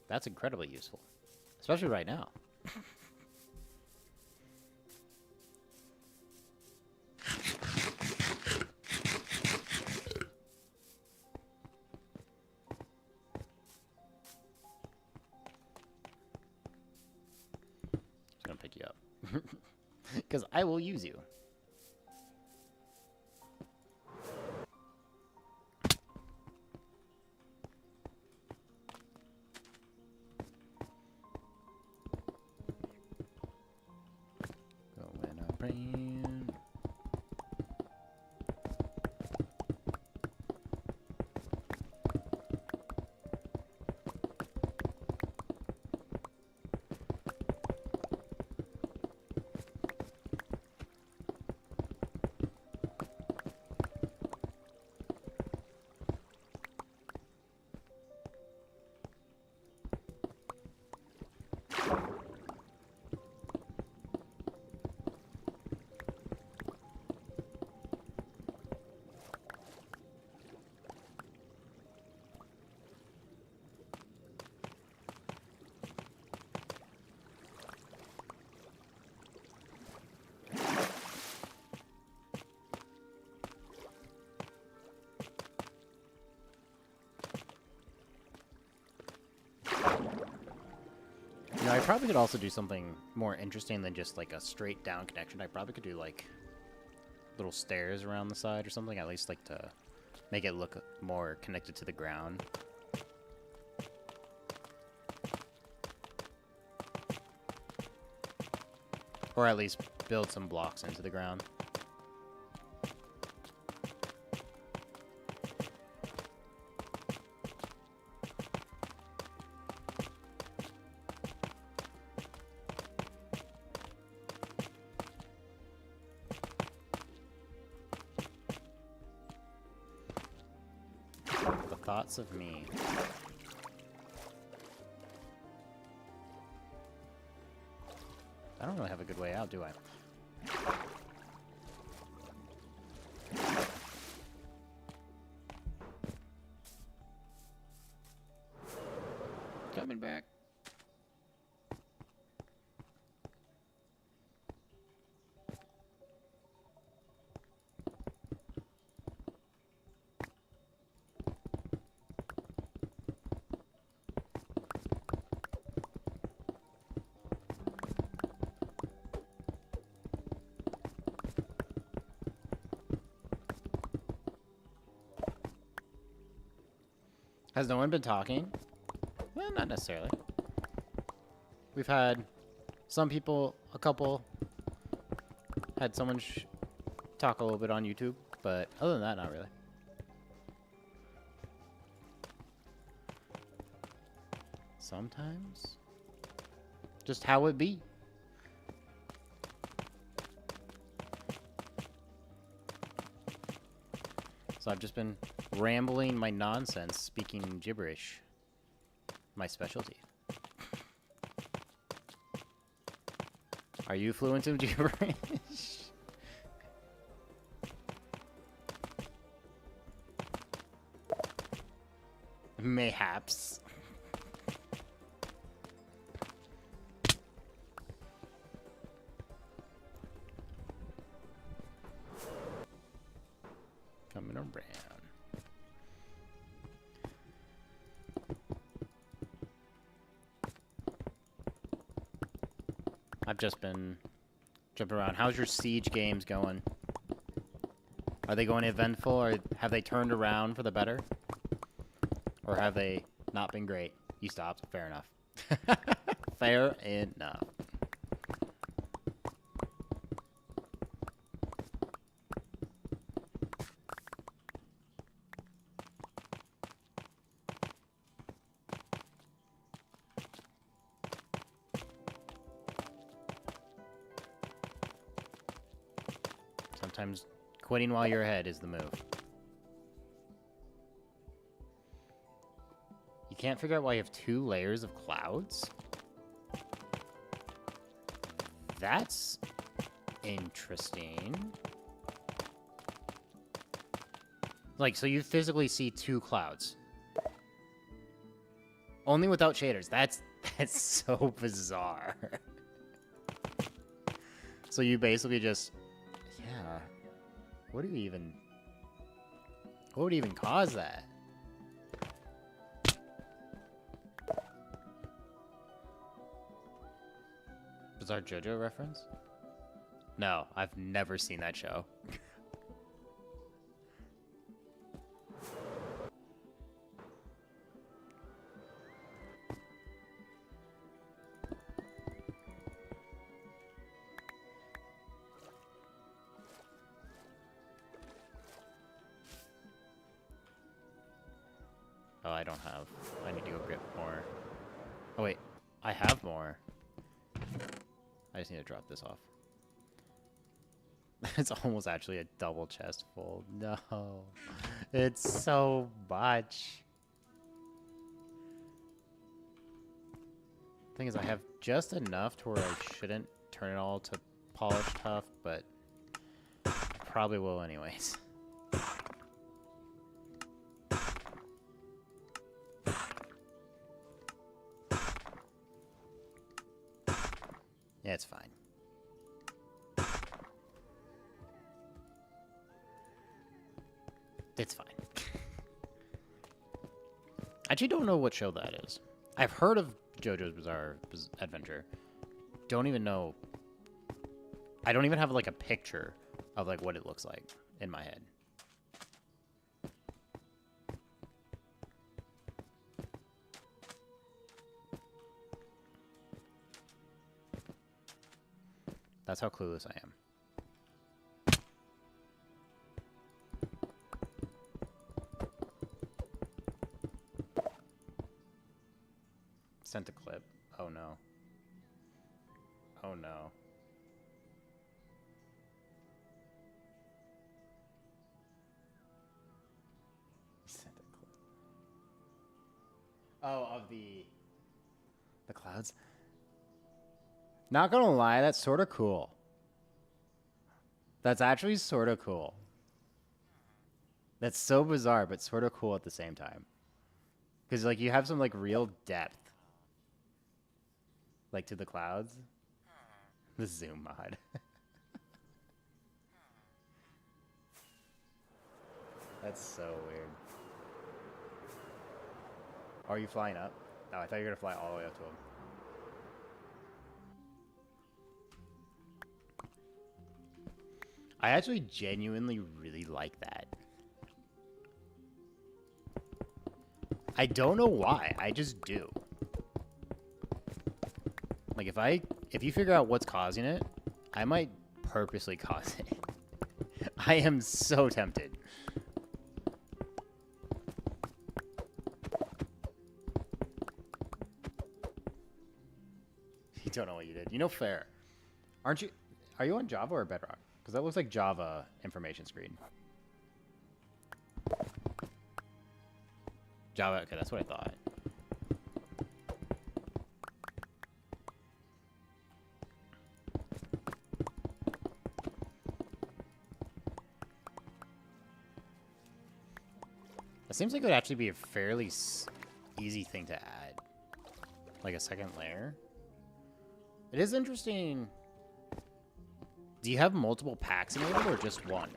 that's incredibly useful, especially right now. Just gonna pick you up. Because I will use you. Going up rain. You know, I probably could also do something more interesting than just like a straight down connection. I probably could do like little stairs around the side or something, at least like to make it look more connected to the ground. Or at least build some blocks into the ground. The thoughts of me. I don't really have a good way out, do I? Coming back. Has no one been talking? Well, not necessarily. We've had some people, a couple, had someone talk a little bit on YouTube, but other than that, not really. Sometimes. Just how it be. So I've just been rambling my nonsense, speaking gibberish. My specialty. Are you fluent in gibberish? Mayhaps. Coming around. just been jumping around. How's your Siege games going? Are they going eventful, or have they turned around for the better? Or have they not been great? You stopped. Fair enough. Fair enough. Sometimes quitting while you're ahead is the move. You can't figure out why you have 2 layers of clouds? That's interesting. Like, so you physically see 2 clouds. Only without shaders. That's so bizarre. So you basically just... Yeah. What would even cause that? Bizarre JoJo reference? No, I've never seen that show. Oh, I don't have. I need to go get more. Oh, wait. I have more. I just need to drop this off. It's almost actually a double chest full. No. It's so much. Thing is, I have just enough to where I shouldn't turn it all to polished tough, but I probably will anyways. Yeah, it's fine. It's fine. I actually don't know what show that is. I've heard of JoJo's Bizarre Adventure. Don't even know. I don't even have like a picture of like what it looks like in my head. That's how clueless I am. Sent a clip. Oh no. Oh no. Sent a clip. Oh, of the clouds? Not gonna lie, that's sort of cool. That's actually sort of cool. That's so bizarre, but sort of cool at the same time. Because, like, you have some, like, real depth. Like, to the clouds. The zoom mod. That's so weird. Are you flying up? No, I thought you were gonna fly all the way up to him. I actually genuinely really like that. I don't know why. I just do. Like, if you figure out what's causing it, I might purposely cause it. I am so tempted. You don't know what you did. You know, fair. Aren't you? Are you on Java or Bedrock? Because that looks like Java information screen. Java, okay, that's what I thought. It seems like it would actually be a fairly easy thing to add. Like a second layer. It is interesting. Do you have multiple packs enabled or just one?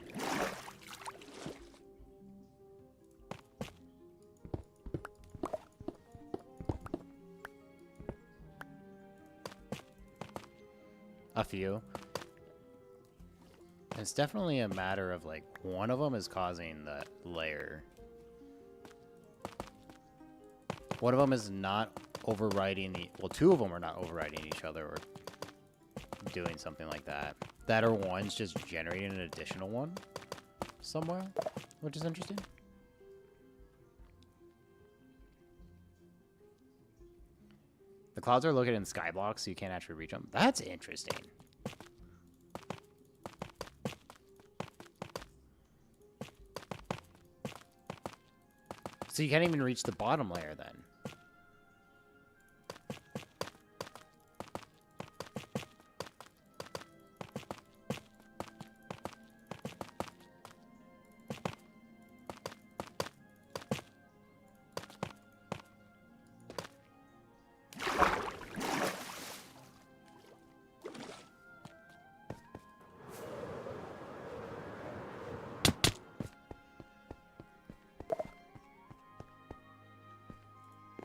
A few. It's definitely a matter of, like, one of them is causing that layer. One of them is not overriding the... Well, two of them are not overriding each other or doing something like that. That or one's just generating an additional one somewhere, which is interesting. The clouds are located in skyblocks, so you can't actually reach them. That's interesting. So you can't even reach the bottom layer then.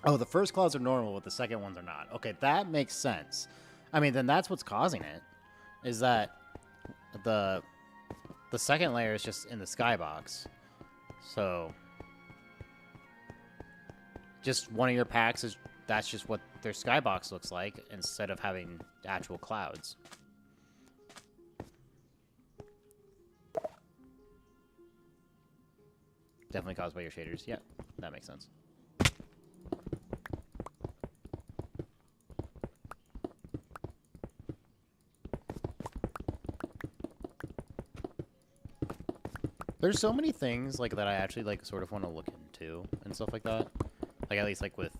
Oh, the first clouds are normal, but the second ones are not. Okay, that makes sense. I mean, then that's what's causing it. Is that the second layer is just in the skybox. So just one of your packs is that's just what their skybox looks like instead of having actual clouds. Definitely caused by your shaders. Yeah, that makes sense. There's so many things like that I actually like sort of want to look into and stuff like that. Like at least like with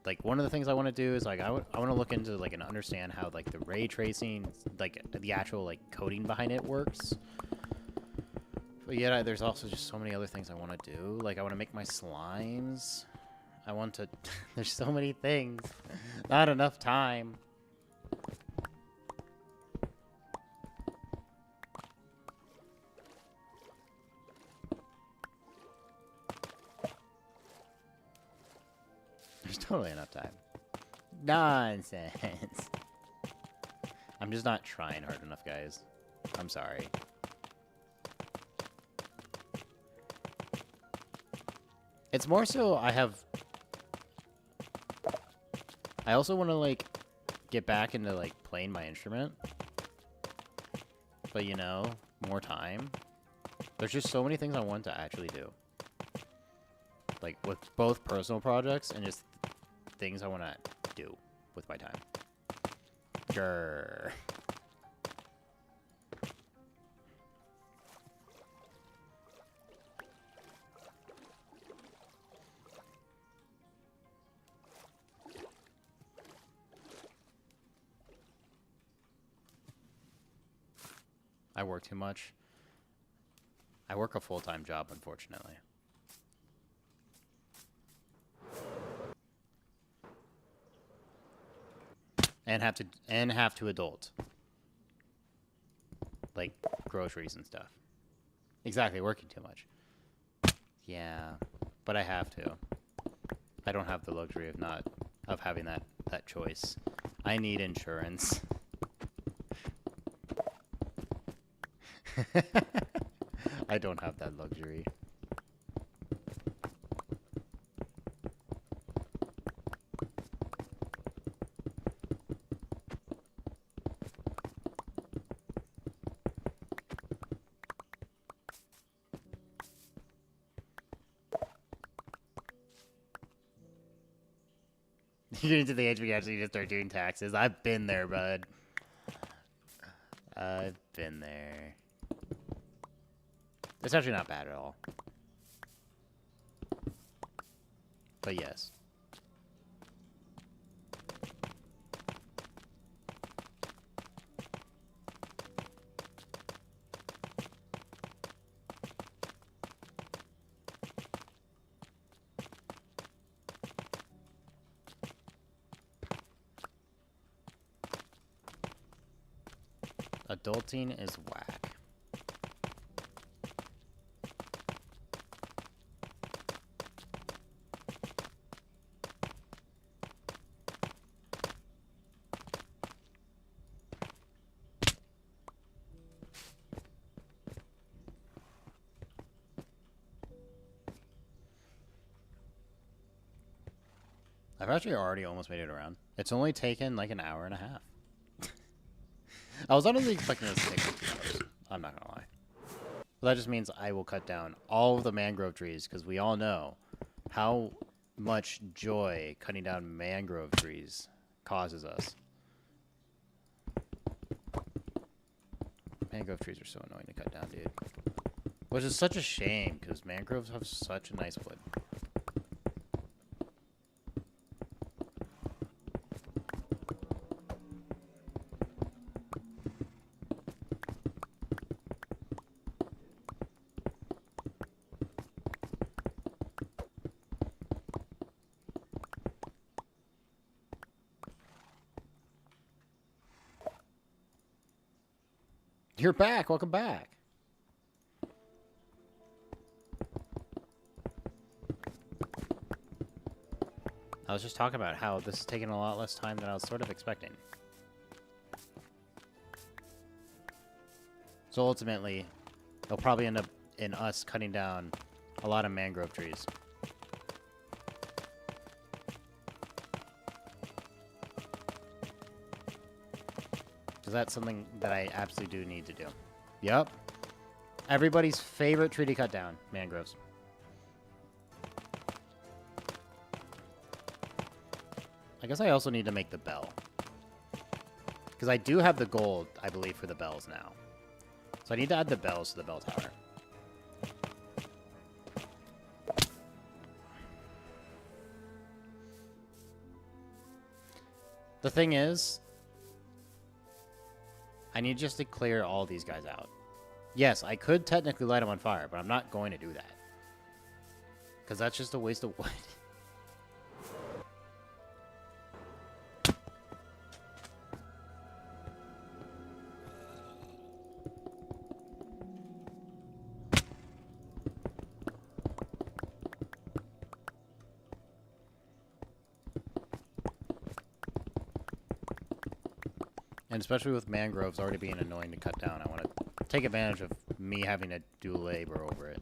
like one of the things I want to do is like I want to look into like and understand how like the ray tracing, like the actual like coding behind it works. But yeah, there's also just so many other things I want to do. Like I want to make my slimes. I want to there's so many things. Not enough time. There's totally enough time. Nonsense. I'm just not trying hard enough, guys. I'm sorry. It's more so I also want to, like, get back into, like, playing my instrument. But, you know, more time. There's just so many things I want to actually do. Like, with both personal projects and just things I want to do with my time. Grrr. I work too much. I work a full-time job, unfortunately. And have to adult. Like groceries and stuff. Exactly, working too much. Yeah, but I have to. I don't have the luxury of having that choice. I need insurance. I don't have that luxury. You're getting to the age where you actually just start doing taxes. I've been there, bud. I've been there. It's actually not bad at all. But yes. Adulting is whack. I've actually already almost made it around. It's only taken like an hour and a half. I was honestly expecting this to take 2 hours. I'm not gonna lie. But that just means I will cut down all of the mangrove trees, because we all know how much joy cutting down mangrove trees causes us. Mangrove trees are so annoying to cut down, dude. Which is such a shame, because mangroves have such a nice wood. You're back. Welcome back. I was just talking about how this is taking a lot less time than I was sort of expecting. So ultimately, it'll probably end up in us cutting down a lot of mangrove trees. Because that's something that I absolutely do need to do. Yep. Everybody's favorite tree to cut down, mangroves. I guess I also need to make the bell. Because I do have the gold, I believe, for the bells now. So I need to add the bells to the bell tower. The thing is, I need just to clear all these guys out. Yes, I could technically light them on fire, but I'm not going to do that. Because that's just a waste of wood. And especially with mangroves already being annoying to cut down, I want to take advantage of me having to do labor over it.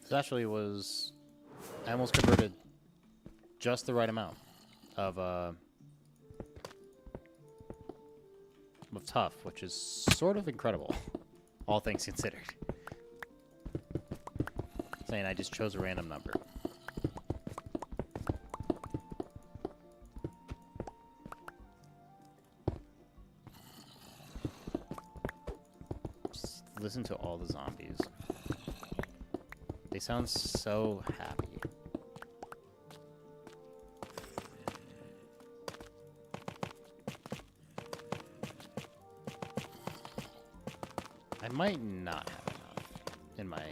This actually was... I almost converted just the right amount of tough, which is sort of incredible, all things considered. Saying I just chose a random number. Just listen to all the zombies. They sound so happy. I might not have enough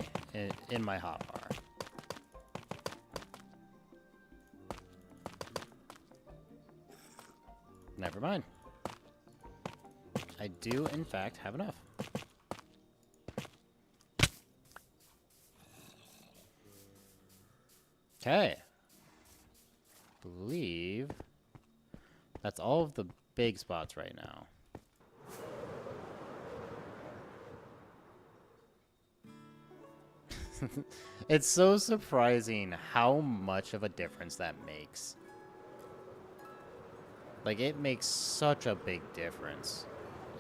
in my hotbar. Never mind. I do, in fact, have enough. Okay. Believe that's all of the big spots right now. It's so surprising how much of a difference that makes. Like, it makes such a big difference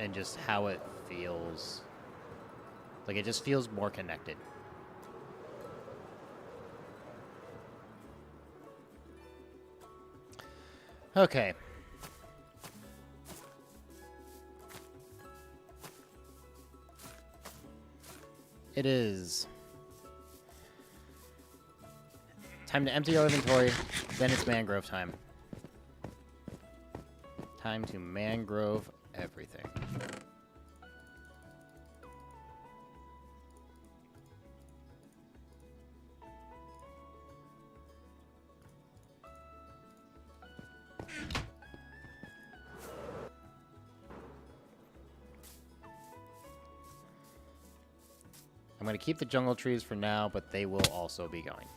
in just how it feels. Like, it just feels more connected. Okay. It is time to empty our inventory, then it's mangrove time. Time to mangrove everything. I'm going to keep the jungle trees for now, but they will also be going.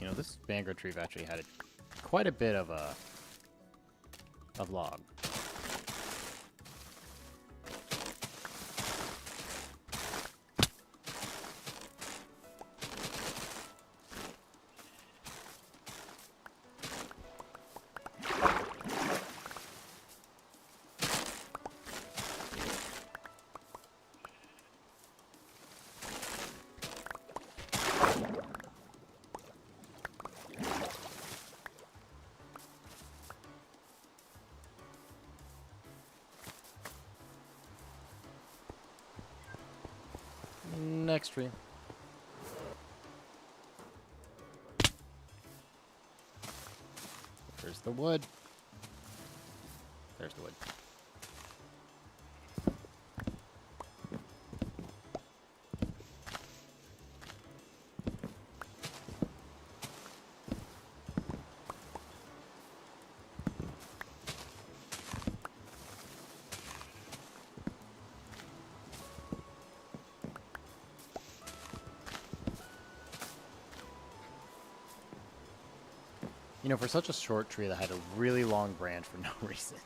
You know, this mangrove tree actually had quite a bit of log. Next tree. There's the wood. There's the wood. You know, for such a short tree that had a really long branch for no reason.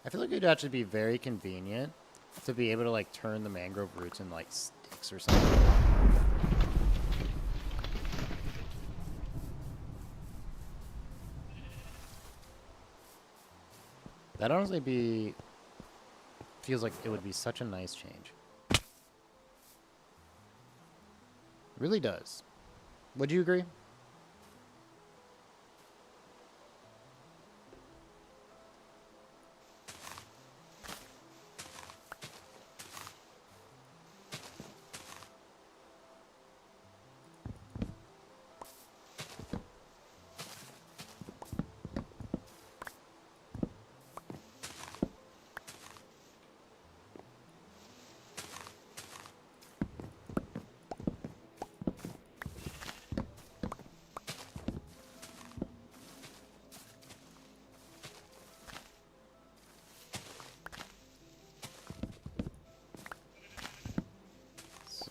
I feel like it'd actually be very convenient to be able to, like, turn the mangrove roots into, like, sticks or something. That honestly feels like it would be such a nice change. It really does. Would you agree?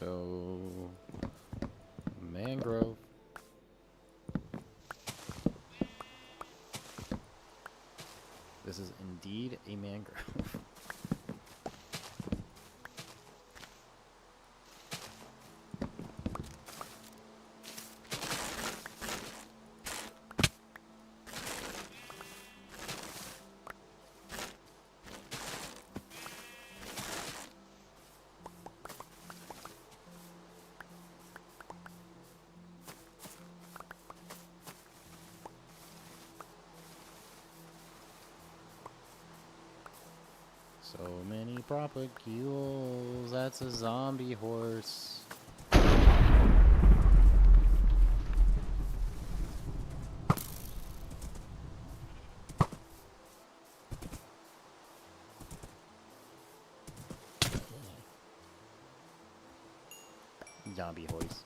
So, mangrove. This is indeed a mangrove. So many propagules. That's a zombie horse. Zombie horse.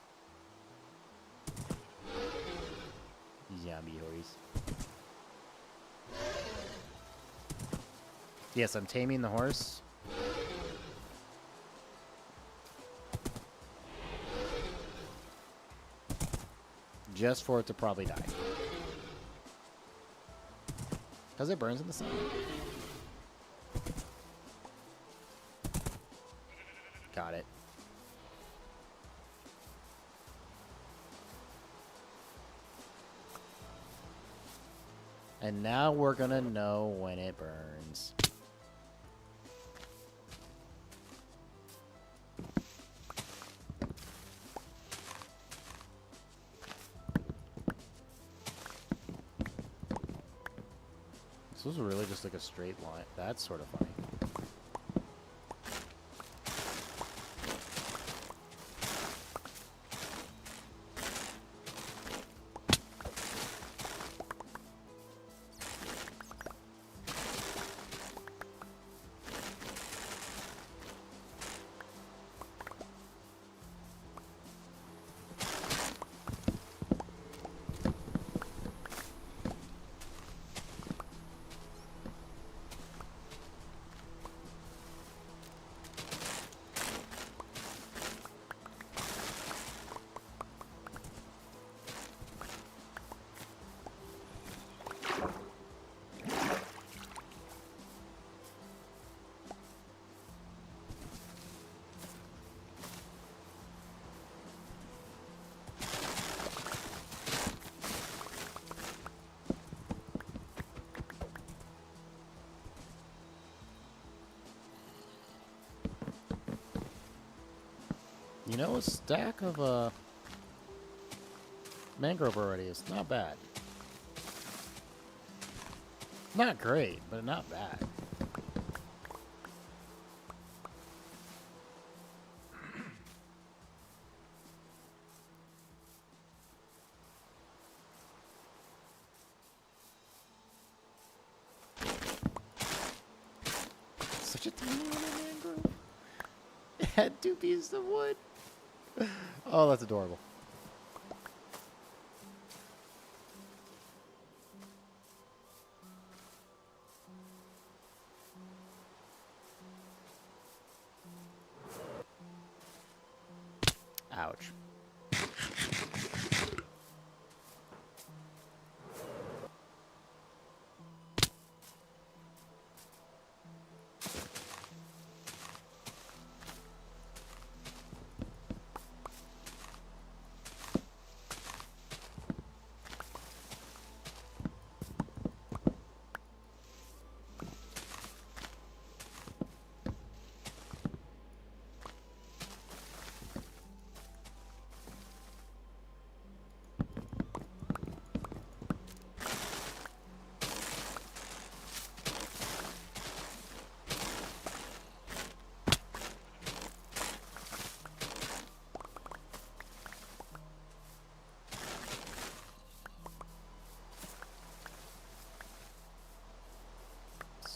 Zombie horse. Yes, I'm taming the horse. Just for it to probably die. Because it burns in the sun. Got it. And now we're gonna know when it burns. This was really just like a straight line. That's sort of funny. You know, a stack of mangrove already is not bad. Not great, but not bad. Such a tiny little mangrove. It had 2 pieces of wood. Oh, that's adorable. Ouch.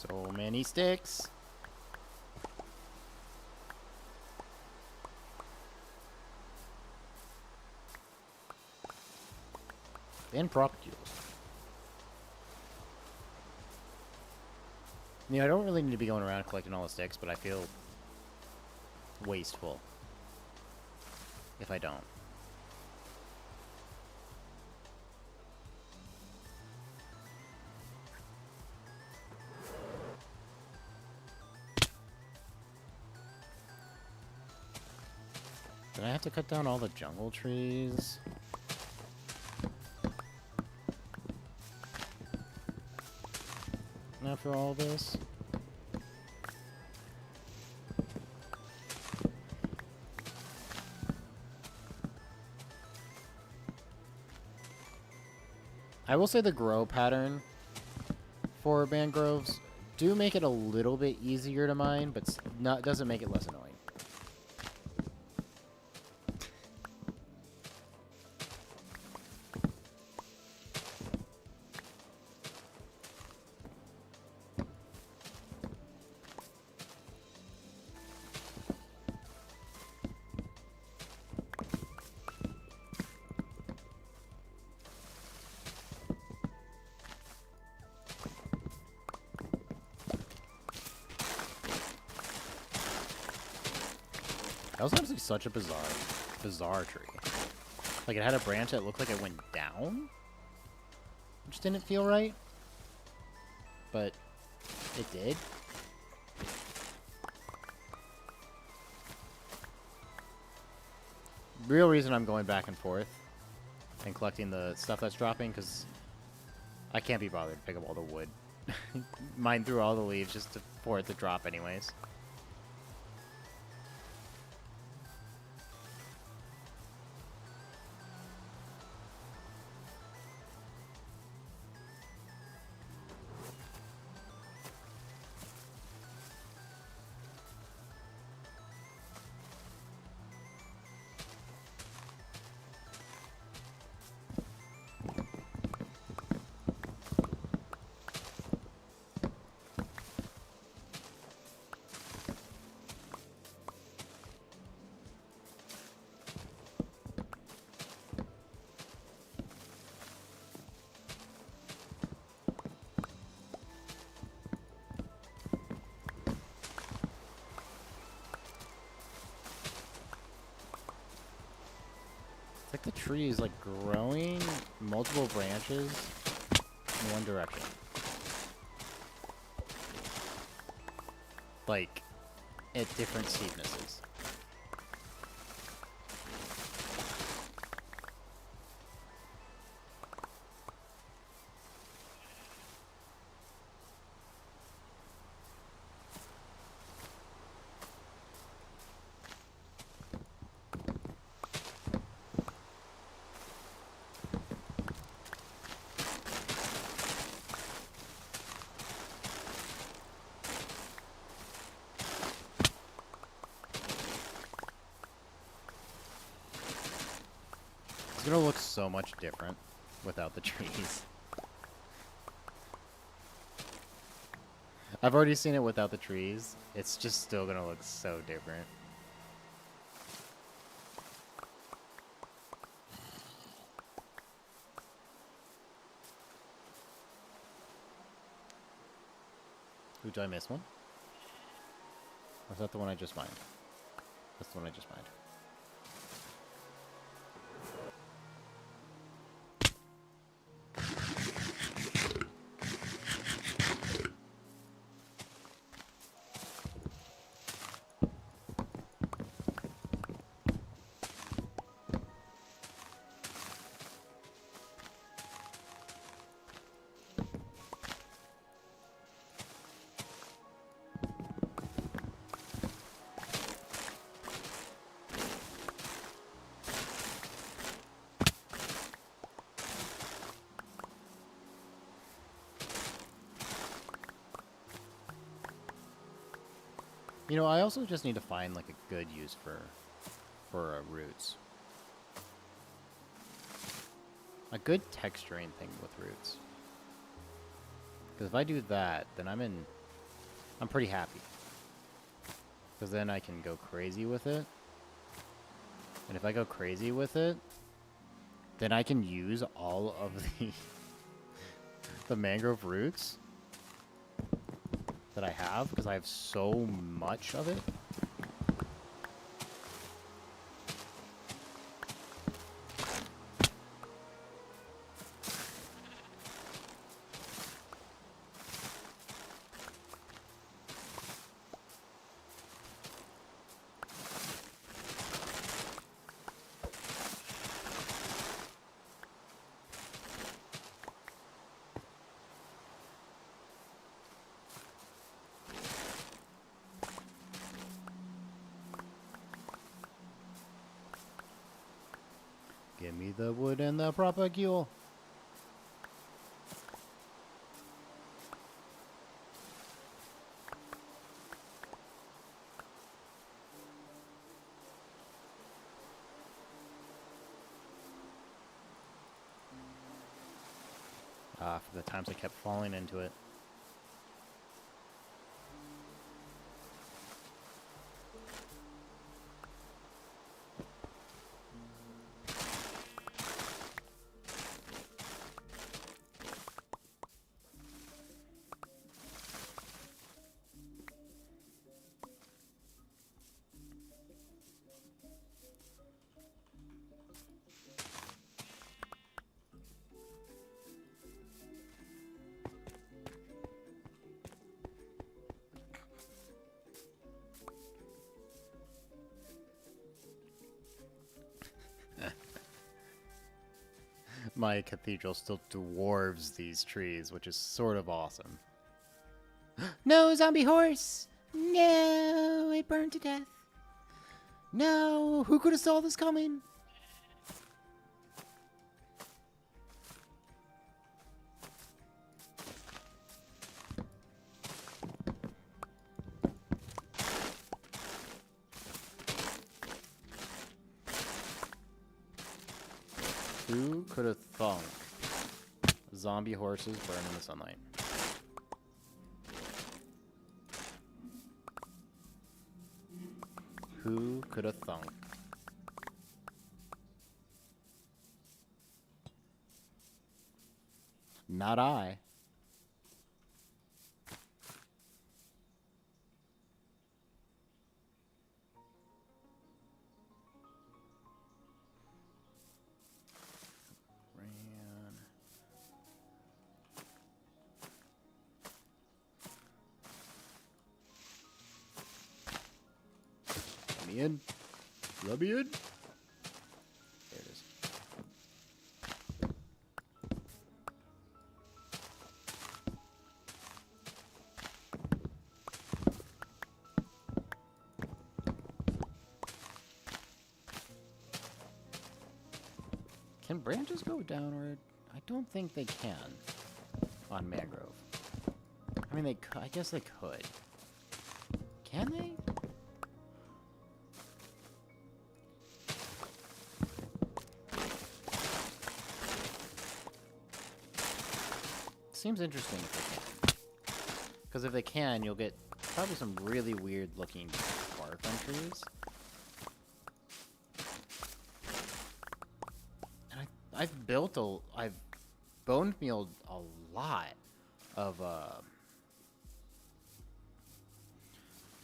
So many sticks. And propagules. You know, I don't really need to be going around collecting all the sticks, but I feel wasteful. if I don't. Did I have to cut down all the jungle trees? After all this? I will say the grow pattern for mangroves do make it a little bit easier to mine, but doesn't make it less annoying. That was honestly such a bizarre tree. Like, it had a branch that looked like it went down, which didn't feel right, but it did. Real reason I'm going back and forth and collecting the stuff that's dropping, because I can't be bothered to pick up all the wood. Mine through all the leaves just for it to drop anyways. Like the tree is like growing multiple branches in one direction. Like at different steepnesses. It's gonna look so much different without the trees. I've already seen it without the trees. It's just still gonna look so different. Ooh, did I miss one? Or is that the one I just mined? That's the one I just mined. You know, I also just need to find like a good use for roots. A good texturing thing with roots. Because if I do that, then I'm pretty happy. Because then I can go crazy with it. And if I go crazy with it, then I can use all of the mangrove roots that I have, because I have so much of it. Give me the wood and the propagule. Ah, for the times I kept falling into it. My cathedral still dwarves these trees, which is sort of awesome. No, zombie horse! No, it burned to death. No, who could have saw this coming? Who could have thunk zombie horses burn in the sunlight? Who could have thunk? Not I. Let me in. Let me in. There it is. Can branches go downward? I don't think they can on mangrove. I mean, I guess they could. Can they? Seems interesting if they can. Because if they can, you'll get probably some really weird looking bark on trees. And I've bone mealed a lot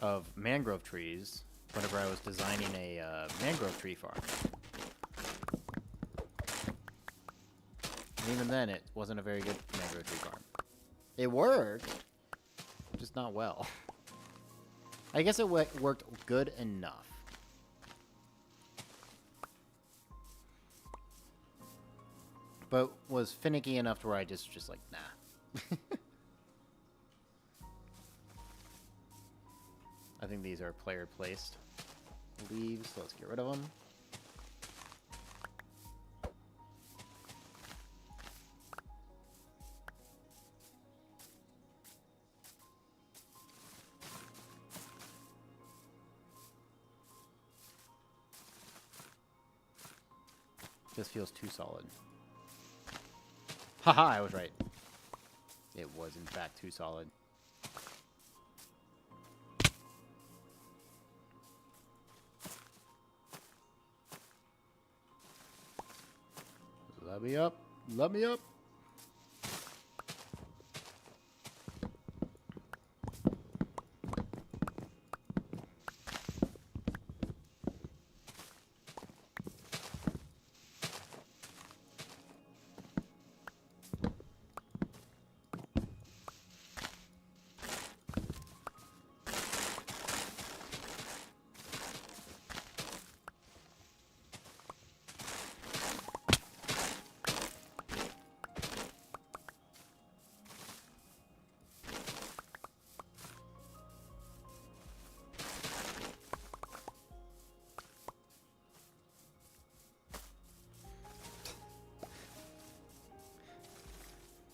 of mangrove trees whenever I was designing a mangrove tree farm. And even then, it wasn't a very good mangrove tree farm. It worked, just not well. I guess it worked good enough. But was finicky enough to where I just like, nah. I think these are player placed leaves, so let's get rid of them. This feels too solid. Haha, I was right. It was in fact too solid. Let me up. Let me up.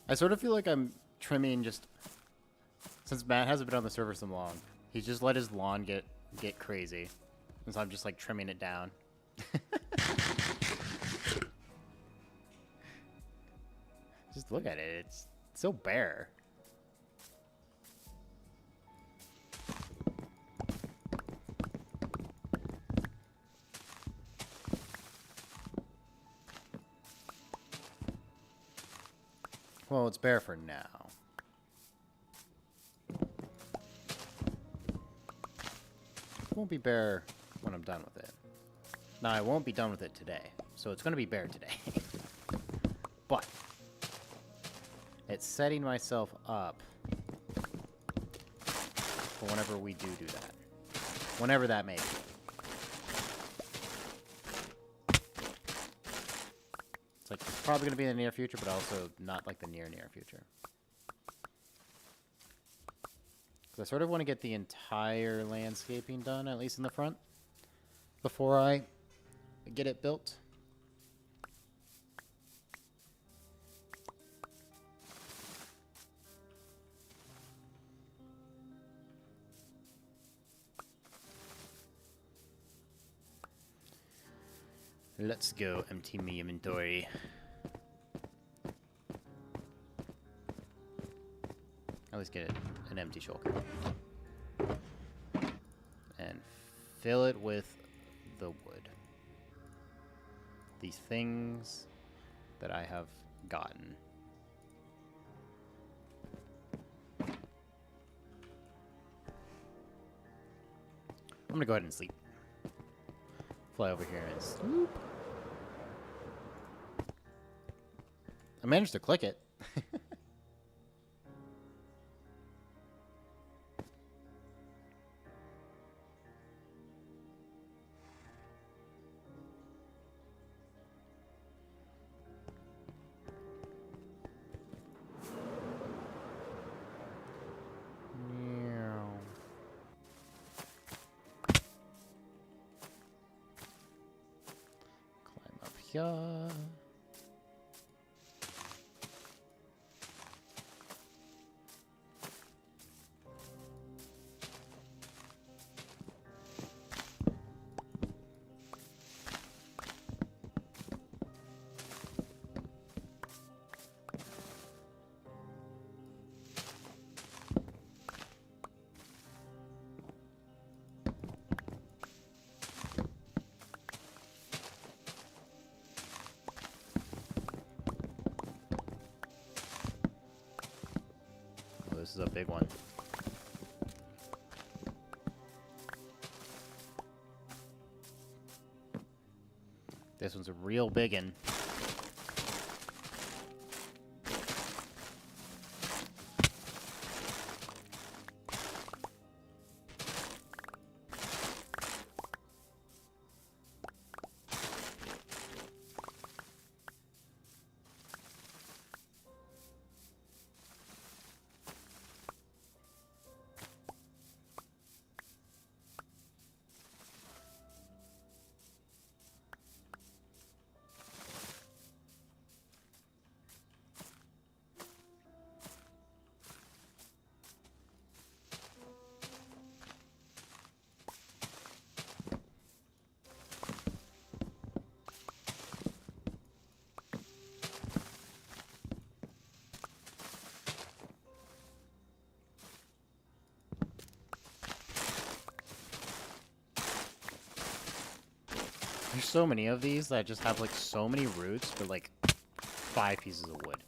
I sort of feel like I'm trimming just... Since Matt hasn't been on the server so long, he's just let his lawn get crazy. And so I'm just, like, trimming it down. Just look at it. It's so bare. Well, it's bare for now. It won't be bare when I'm done with it. Now, I won't be done with it today, so it's going to be bare today. But it's setting myself up for whenever we do that. Whenever that may be. It's like, it's probably going to be in the near future, but also not like the near future. Because I sort of want to get the entire landscaping done, at least in the front, before I get it built. Let's go empty my inventory. At least get an empty shulker. And fill it with the wood. These things that I have gotten. I'm gonna go ahead and sleep. Fly over here and swoop. I managed to click it. Climb up here. This is a big one. This one's a real big one. There's so many of these that just have like so many roots for like 5 pieces of wood.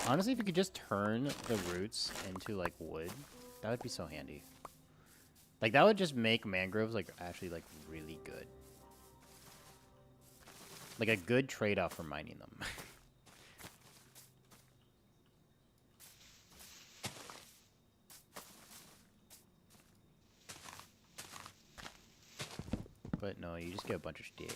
Honestly, if you could just turn the roots into like wood, that would be so handy. Like that would just make mangroves like actually like really good. Like a good trade-off for mining them. But no, you just get a bunch of sticks.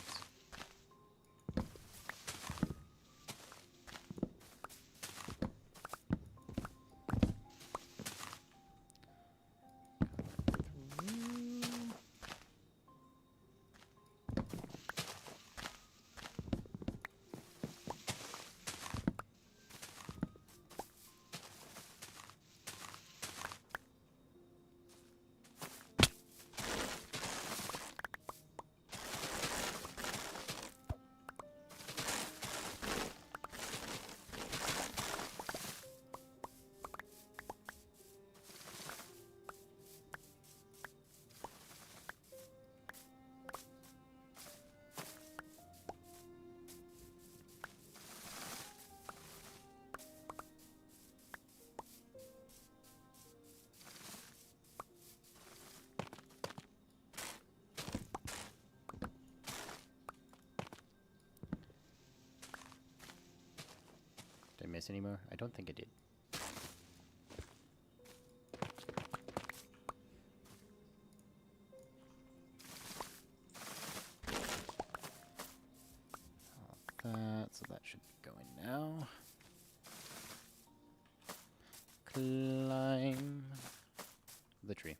nice anymore? I don't think it did. So that should be going now. Climb the tree.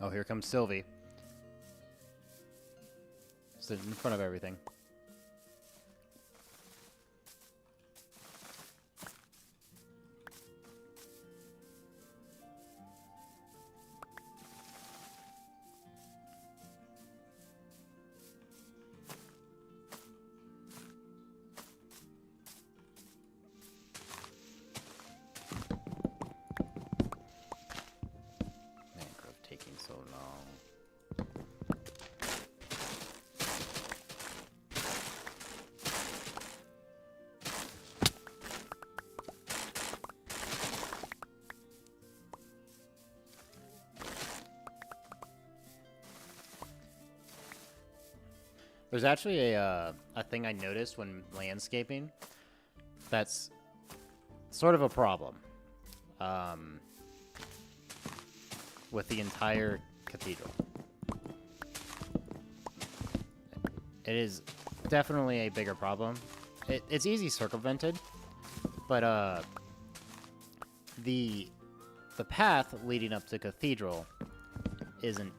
Oh, here comes Sylvie. Sitting in front of everything. So long. There's actually a thing I noticed when landscaping that's sort of a problem. With the entire cathedral. It is definitely a bigger problem. It's easy circumvented, but the path leading up to cathedral is an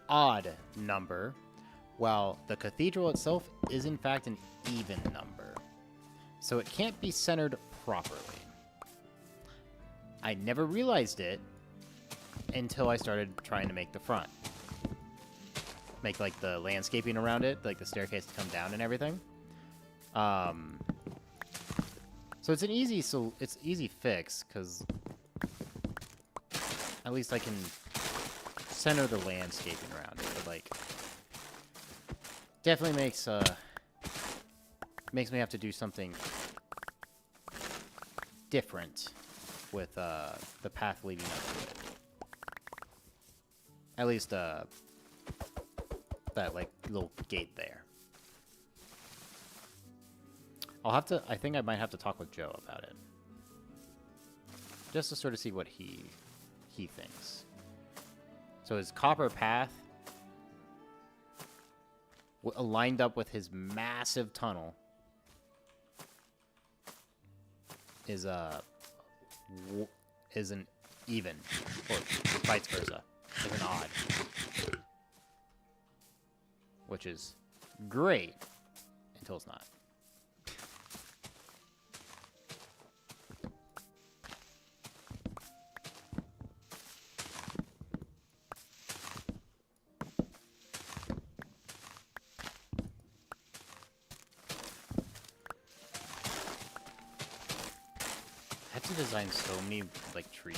odd number, while the cathedral itself is in fact an even number. So it can't be centered properly. I never realized it until I started trying to make the front. Make, like, the landscaping around it, like the staircase to come down and everything. So it's an easy fix, because at least I can center the landscaping around it. But, like, definitely makes me have to do something different with the path leading up to it. At least, that, like, little gate there. I think I might have to talk with Joe about it. Just to sort of see what he thinks. So his copper path, lined up with his massive tunnel, is an even, or vice versa. Is an odd. Which is great until it's not. I have to design so many, like, trees.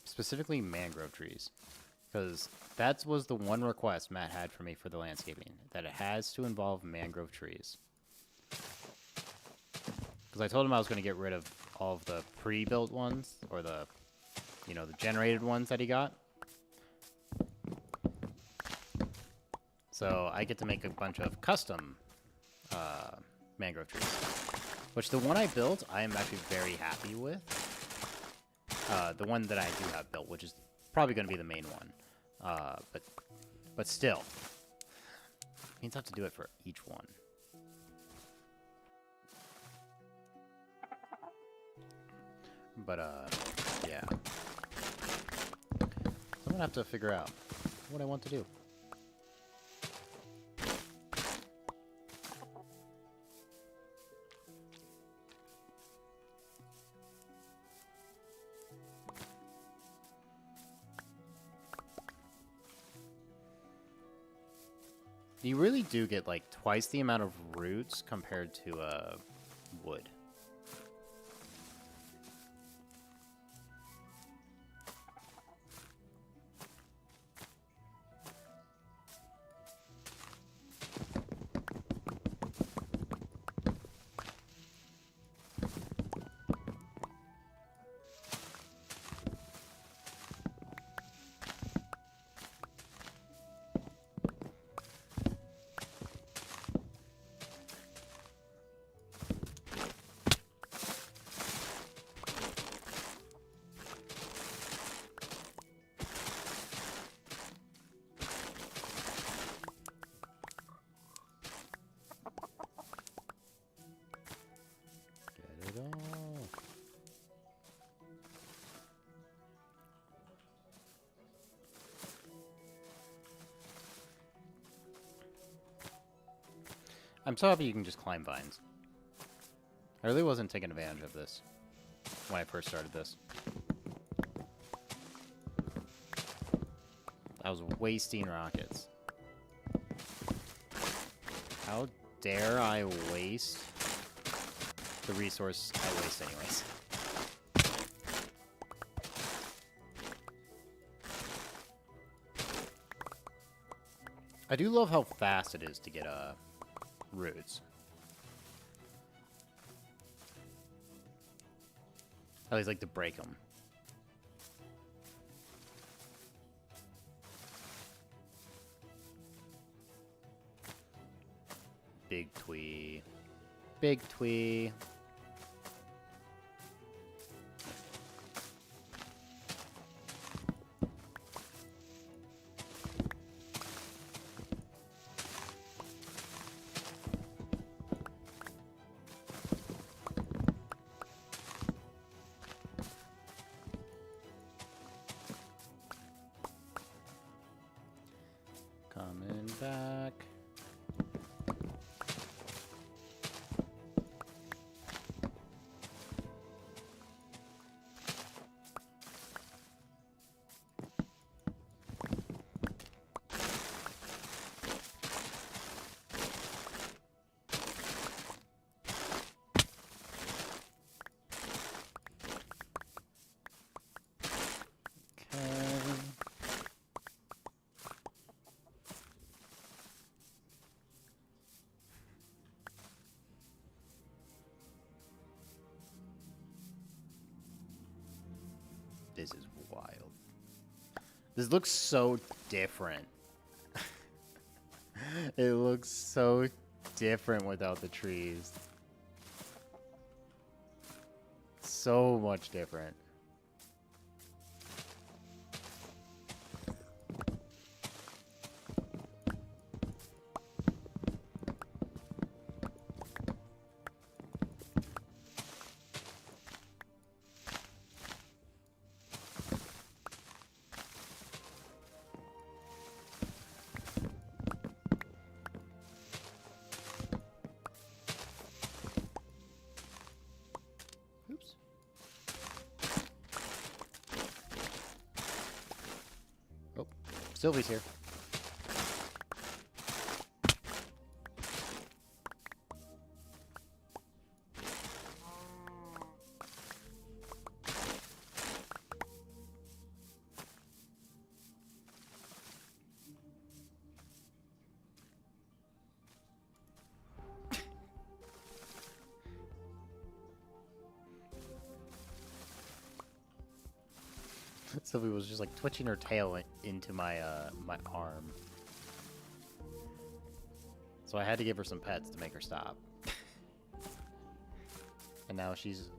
Specifically mangrove trees, because that was the one request Matt had for me for the landscaping, that it has to involve mangrove trees. Because I told him I was going to get rid of all of the pre-built ones, or the generated ones that he got. So I get to make a bunch of custom mangrove trees, which the one I built, I am actually very happy with. The one that I do have built, which is probably going to be the main one. But still. Means I have to do it for each one. But, yeah. So I'm going to have to figure out what I want to do. You really do get like twice the amount of roots compared to wood. I'm so happy you can just climb vines. I really wasn't taking advantage of this when I first started this. I was wasting rockets. How dare I waste the resource I waste anyways? I do love how fast it is to get roots. I always like to break them. Big twee. Big twee. Coming back. This is wild. This looks so different. It looks so different without the trees. So much different. Sylvie's here. Sylvie was just like twitching her tail into my my arm. So I had to give her some pets to make her stop. And now she's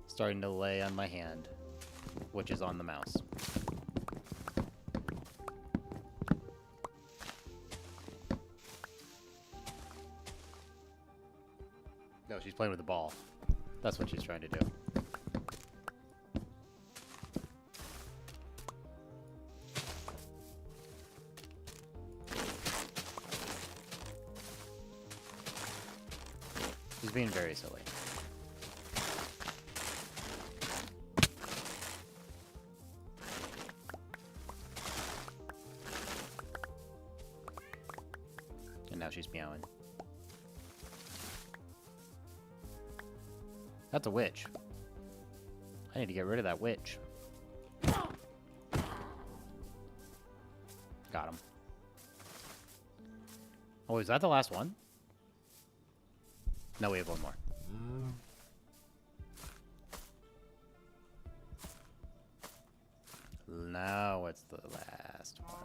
starting to lay on my hand, which is on the mouse. No, she's playing with the ball. That's what she's trying to do. She's being very silly. Now she's meowing. That's a witch. I need to get rid of that witch. Got him. Oh, is that the last one? No, we have one more. Now it's the last one.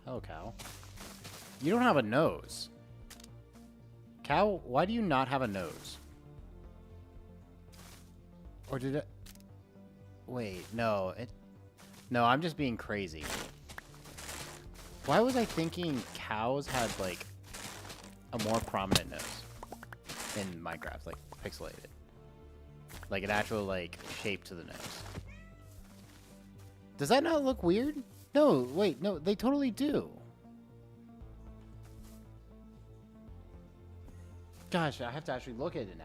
Hello, cow. You don't have a nose. Cow, why do you not have a nose? Or did it... Wait, no. No, I'm just being crazy. Why was I thinking cows had, like, a more prominent nose in Minecraft? Like, pixelated. Like, an actual, like, shape to the nose. Does that not look weird? No, wait, no, they totally do. Gosh, I have to actually look at it now.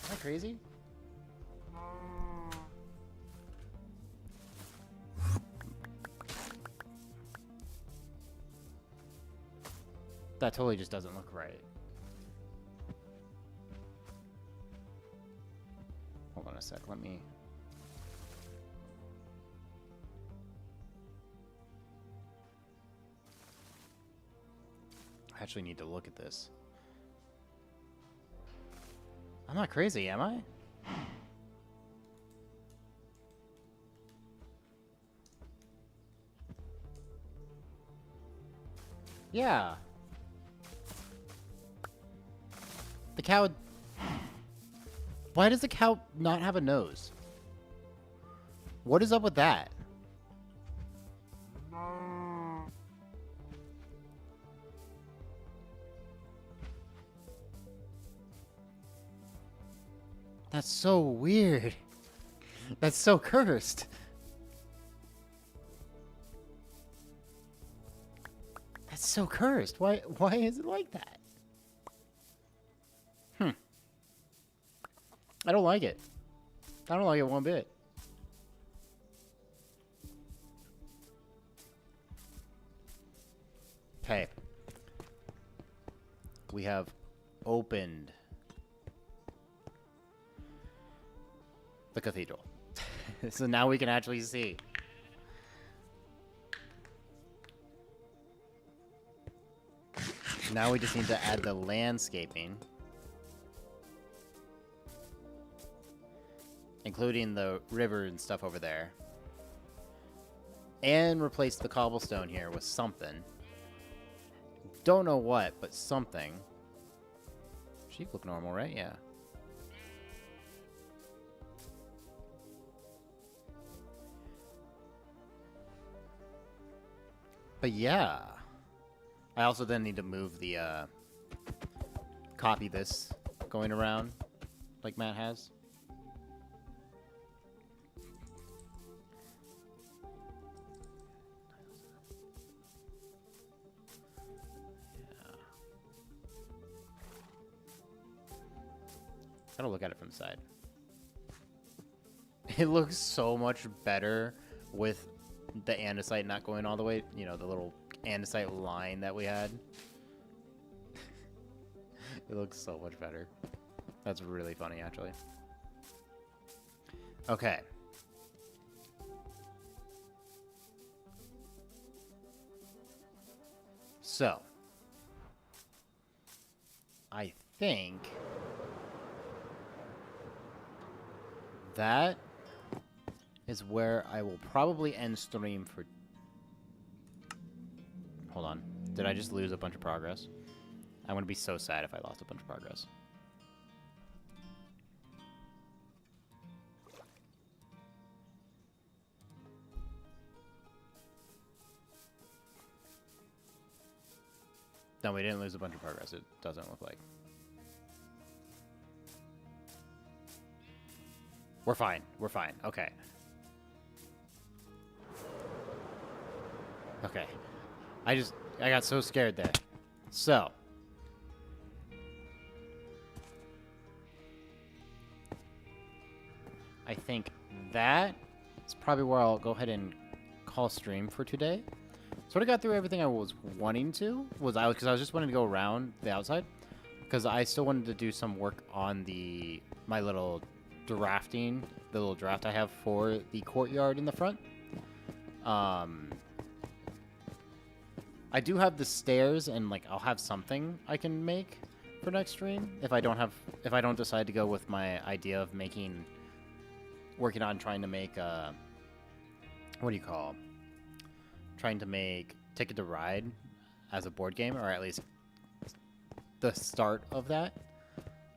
Am I crazy? That totally just doesn't look right. Hold on a sec, let me... I actually need to look at this. I'm not crazy, am I? Yeah. The cow... Why does the cow not have a nose? What is up with that? That's so weird. That's so cursed. That's so cursed. Why is it like that? I don't like it. I don't like it one bit. Okay. We have opened the cathedral. So now we can actually see. Now we just need to add the landscaping. Including the river and stuff over there. And replace the cobblestone here with something. Don't know what, but something. Sheep look normal, right? Yeah. But yeah. I also then need to move the, copy this going around like Matt has. Gotta look at it from the side. It looks so much better with the andesite not going all the way, you know, the little andesite line that we had. It looks so much better. That's really funny, actually. Okay. So. I think that is where I will probably end stream for... Hold on. Did I just lose a bunch of progress? I'm going to be so sad if I lost a bunch of progress. No, we didn't lose a bunch of progress. It doesn't look like. We're fine. We're fine. Okay. Okay. I got so scared there. So. I think that is probably where I'll go ahead and call stream for today. Sort of got through everything I was wanting to. Because I was just wanting to go around the outside. Because I still wanted to do some work on my little drafting, the little draft I have for the courtyard in the front. I do have the stairs, and like I'll have something I can make for next stream if I don't decide to go with my idea of working on trying to make what do you call? Trying to make Ticket to Ride as a board game, or at least the start of that.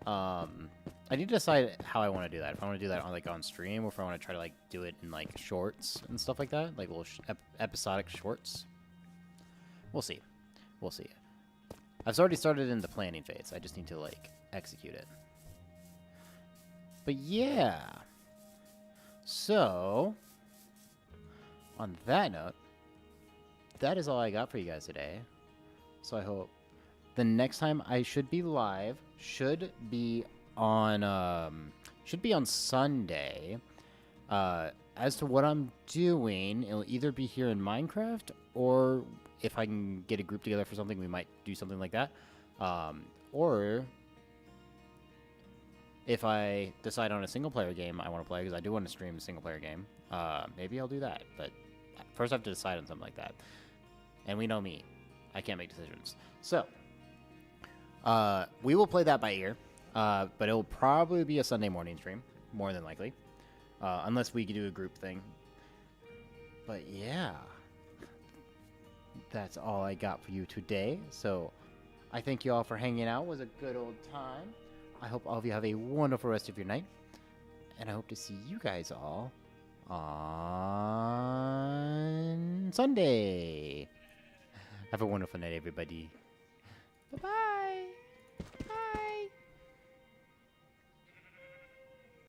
I need to decide how I want to do that. If I want to do that on stream, or if I want to try to like do it in like shorts and stuff like that, like little episodic shorts. We'll see. We'll see. I've already started in the planning phase. I just need to like execute it. But yeah. So, on that note, that is all I got for you guys today. So I hope the next time I should be live should be on Sunday. As to what I'm doing, it'll either be here in Minecraft, or if I can get a group together for something, we might do something like that. Or if I decide on a single-player game I want to play, because I do want to stream a single-player game, maybe I'll do that. But first I have to decide on something like that. And we know me. I can't make decisions. So, we will play that by ear. But it'll probably be a Sunday morning stream, more than likely. Unless we can do a group thing. But yeah. That's all I got for you today. So, I thank you all for hanging out. It was a good old time. I hope all of you have a wonderful rest of your night. And I hope to see you guys all on Sunday. Have a wonderful night, everybody. Bye-bye.